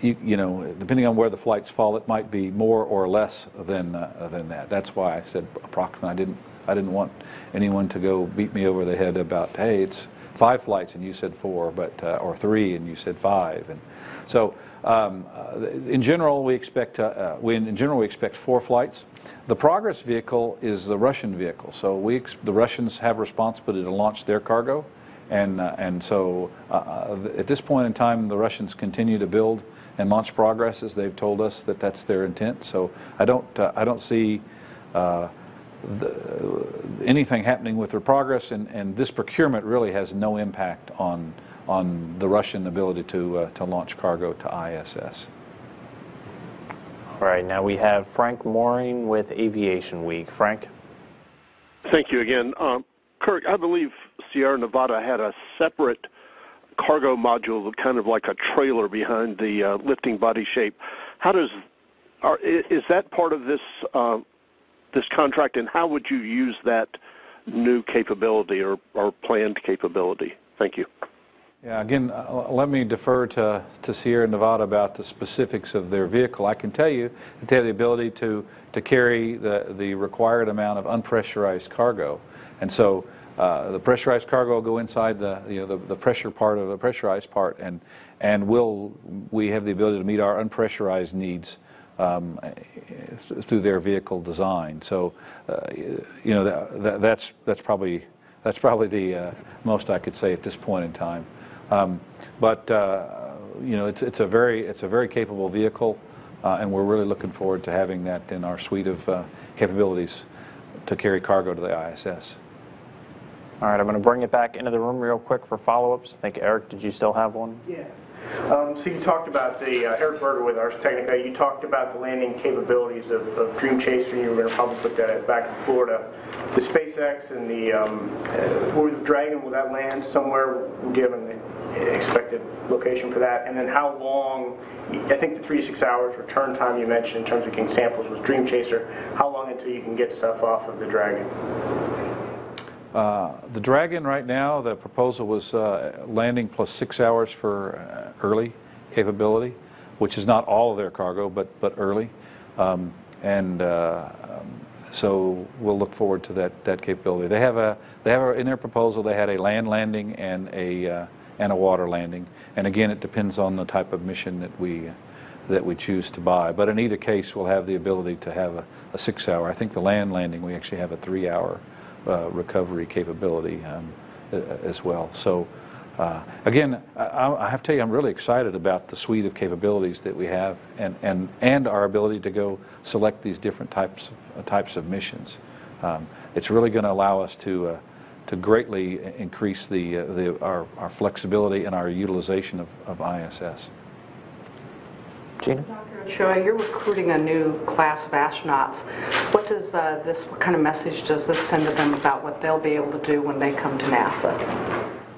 You know, depending on where the flights fall, it might be more or less than that. That's why I said approximately. I didn't want anyone to go beat me over the head about, hey, it's 5 flights and you said 4, but or 3 and you said 5, and so in general we expect 4 flights. The Progress vehicle is the Russian vehicle, so the Russians have responsibility to launch their cargo. And so at this point in time, the Russians continue to build and launch Progress, as they've told us that that's their intent. So I don't see anything happening with their Progress, and this procurement really has no impact on the Russian ability to launch cargo to ISS. All right, now we have Frank Mooring with Aviation Week. Frank. Thank you again. Kirk, I believe Sierra Nevada had a separate cargo module, kind of like a trailer behind the lifting body shape. Is that part of this this contract, and how would you use that new capability or planned capability? Thank you. Yeah, again, let me defer to Sierra Nevada about the specifics of their vehicle. I can tell you that they have the ability to carry the required amount of unpressurized cargo, and so the pressurized cargo will go inside the pressure part of the pressurized part, and we have the ability to meet our unpressurized needs through their vehicle design. So that's probably the most I could say at this point in time. It's a very capable vehicle, and we're really looking forward to having that in our suite of capabilities to carry cargo to the ISS. All right, I'm going to bring it back into the room real quick for follow-ups. I think, Eric, did you still have one? Yeah. So you talked about Eric Berger with Ars Technica, you talked about the landing capabilities of Dream Chaser, and you were going to probably put that back in Florida. The SpaceX and the Dragon, will that land somewhere? Do you have an expected location for that? And then how long, I think the 3 to 6 hours return time you mentioned in terms of getting samples was Dream Chaser. How long until you can get stuff off of the Dragon? The Dragon right now, the proposal was landing plus 6 hours for early capability, which is not all of their cargo, but early. So we'll look forward to that capability. They have in their proposal they had a land landing and a water landing, and again it depends on the type of mission that we choose to buy. But in either case, we'll have the ability to have a 6 hour. I think the land landing we actually have a 3 hour recovery capability as well. So again, I have to tell you, I'm really excited about the suite of capabilities that we have, and our ability to go select these different types of missions. It's really going to allow us to greatly increase our flexibility and our utilization of ISS. Gina? Dr. Ochoa, you're recruiting a new class of astronauts. What kind of message does this send to them about what they'll be able to do when they come to NASA?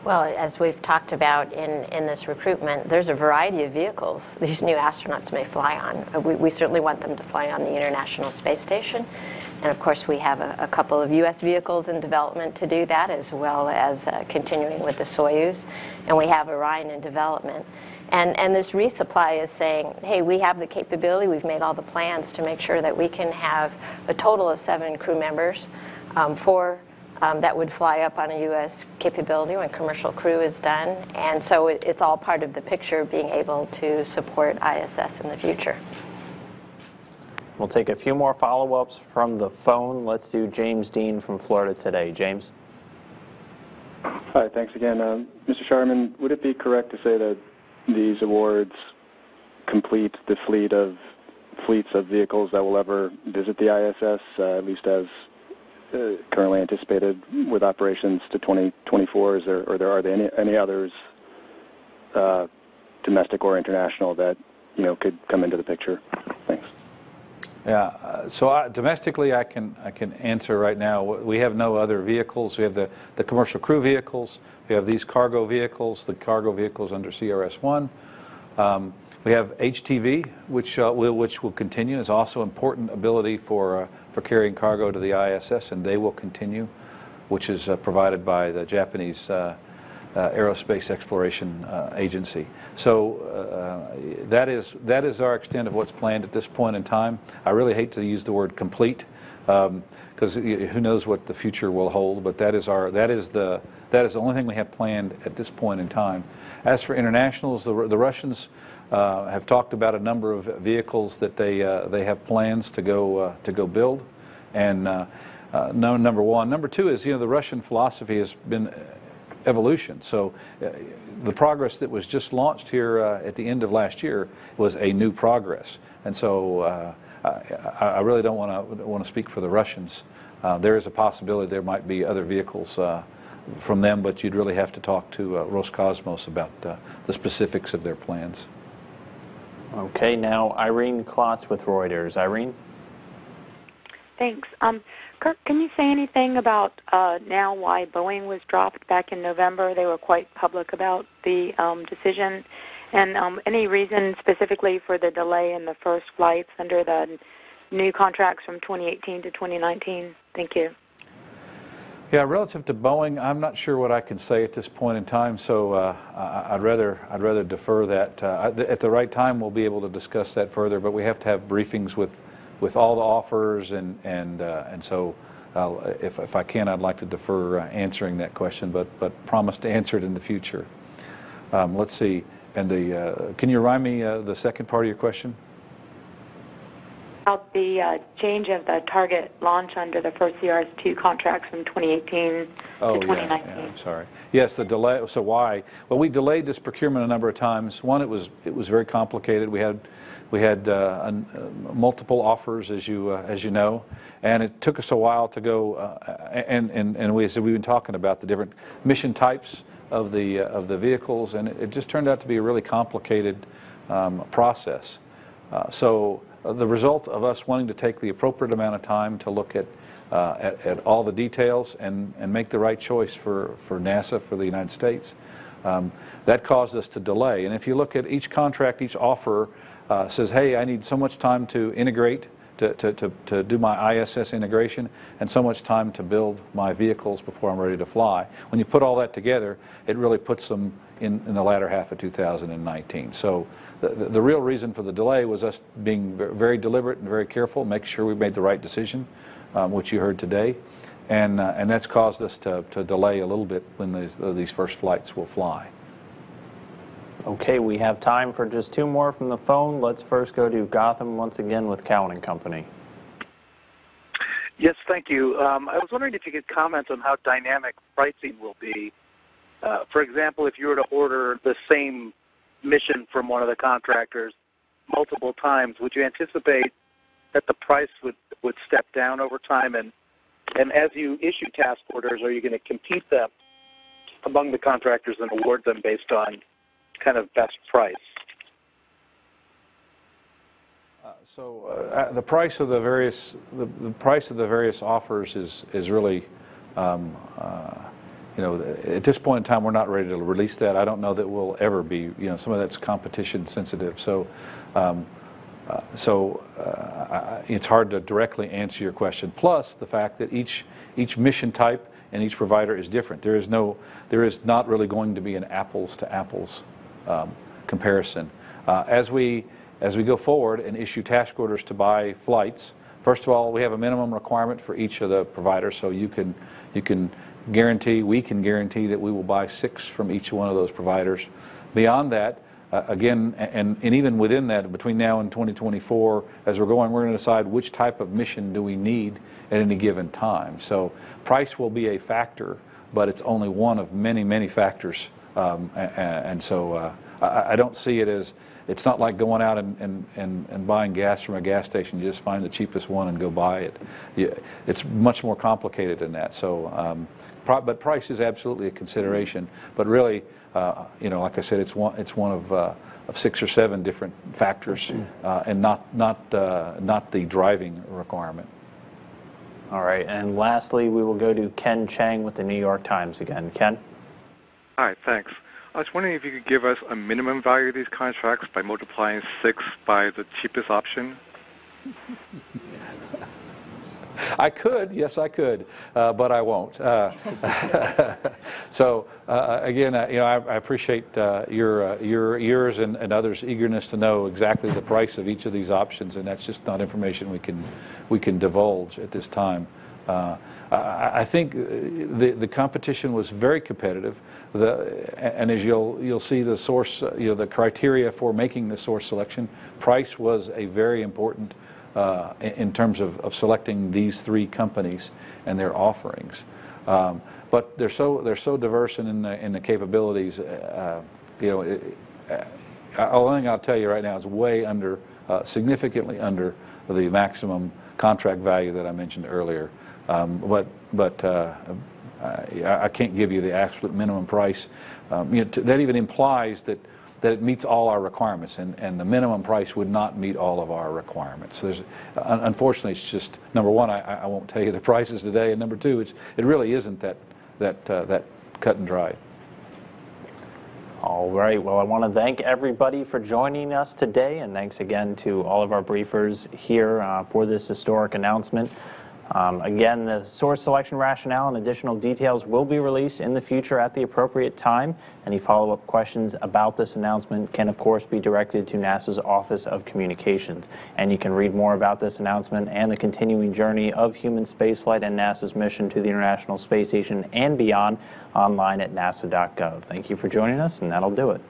Well, as we've talked about in this recruitment, there's a variety of vehicles these new astronauts may fly on. We certainly want them to fly on the International Space Station. And of course, we have a couple of U.S. vehicles in development to do that, as well as continuing with the Soyuz. And we have Orion in development. And this resupply is saying, hey, we have the capability, we've made all the plans to make sure that we can have a total of 7 crew members, 4 that would fly up on a U.S. capability when commercial crew is done. And so it's all part of the picture of being able to support ISS in the future. We'll take a few more follow-ups from the phone. Let's do James Dean from Florida Today. James? Hi, thanks again. Mr. Sharman, would it be correct to say that these awards complete the fleets of vehicles that will ever visit the ISS, at least as currently anticipated with operations to 2024? Are there any others, domestic or international, that could come into the picture? Thanks. Yeah. So domestically, I can answer right now. We have no other vehicles. We have the commercial crew vehicles. We have these cargo vehicles, the cargo vehicles under CRS-1. We have HTV, which will continue. Is also important ability for carrying cargo to the ISS, and they will continue, which is provided by the Japanese Aerospace Exploration Agency. So that is our extent of what's planned at this point in time. I really hate to use the word complete, because who knows what the future will hold. But that is the only thing we have planned at this point in time. As for internationals, the Russians have talked about a number of vehicles that they have plans to go build, and number one. Number two is the Russian philosophy has been evolution. So the progress that was just launched here at the end of last year was a new progress, and so I really don't want to speak for the Russians. There is a possibility there might be other vehicles from them, but you'd really have to talk to Roscosmos about the specifics of their plans. Okay, now Irene Klotz with Reuters. Irene? Thanks. Kirk, can you say anything about now why Boeing was dropped back in November? They were quite public about the decision. And any reason specifically for the delay in the first flights under the new contracts from 2018 to 2019? Thank you. Yeah, relative to Boeing, I'm not sure what I can say at this point in time, so I'd rather defer that. At the right time, we'll be able to discuss that further, but we have to have briefings with all the offers, and so if I can, I'd like to defer answering that question, but promise to answer it in the future. Let's see, and can you remind me the second part of your question? About the change of the target launch under the first CRS-2 contracts from 2018 to 2019. Yeah, I'm sorry. Yes, the delay. So why? Well, we delayed this procurement a number of times. One, it was very complicated. We had multiple offers, as you know, and it took us a while to go. And we've been talking about the different mission types of the vehicles, and it just turned out to be a really complicated process. So the result of us wanting to take the appropriate amount of time to look at all the details and make the right choice for NASA, for the United States, that caused us to delay. And if you look at each contract, each offer says, hey, I need so much time to integrate, to do my ISS integration, and so much time to build my vehicles before I'm ready to fly. When you put all that together, it really puts them in the latter half of 2019. So the real reason for the delay was us being very deliberate and very careful, make sure we made the right decision, which you heard today, and that's caused us to delay a little bit when these first flights will fly. Okay, we have time for just two more from the phone. Let's first go to Gotham once again with Cowan & Company. Yes, thank you. I was wondering if you could comment on how dynamic pricing will be. For example, if you were to order the same mission from one of the contractors multiple times, would you anticipate that the price would step down over time? And as you issue task orders, are you going to compete them among the contractors and award them based on kind of best price? So the price of the various offers is really, you know, at this point in time, we're not ready to release that. I don't know that we'll ever be. You know, some of that's competition sensitive. So it's hard to directly answer your question. Plus the fact that each mission type and each provider is different. There is not really going to be an apples to apples comparison. As we go forward and issue task orders to buy flights, first of all, we have a minimum requirement for each of the providers, so we can guarantee that we will buy 6 from each one of those providers. Beyond that, again, and even within that, between now and 2024, as we're going to decide which type of mission do we need at any given time. So price will be a factor, but it's only one of many, many factors. And so I don't see it as, it's not like going out and buying gas from a gas station. You just find the cheapest one and go buy it. It's much more complicated than that. So, but price is absolutely a consideration. But really, you know, like I said, it's one of 6 or 7 different factors, and not the driving requirement. All right, and lastly, we will go to Ken Chang with the New York Times again. Ken? Hi, thanks. I was wondering if you could give us a minimum value of these contracts by multiplying 6 by the cheapest option. I could, yes, I could, but I won't. So again, you know, I appreciate yours and others' eagerness to know exactly the price of each of these options, and that's just not information we can divulge at this time. I think the competition was very competitive, and as you'll see, the source, you know, the criteria for making the source selection, price was a very important in terms of selecting these 3 companies and their offerings. But they're so diverse in the capabilities. You know, the only thing I'll tell you right now is way under, significantly under the maximum contract value that I mentioned earlier. But I can't give you the absolute minimum price. You know, that even implies that that it meets all our requirements, and the minimum price would not meet all of our requirements. So unfortunately, it's just, number one, I won't tell you the prices today, and number two, it really isn't that cut and dry. All right, well, I want to thank everybody for joining us today, and thanks again to all of our briefers here for this historic announcement. Again, the source selection rationale and additional details will be released in the future at the appropriate time. Any follow-up questions about this announcement can, of course, be directed to NASA's Office of Communications. And you can read more about this announcement and the continuing journey of human spaceflight and NASA's mission to the International Space Station and beyond online at nasa.gov. Thank you for joining us, and that'll do it.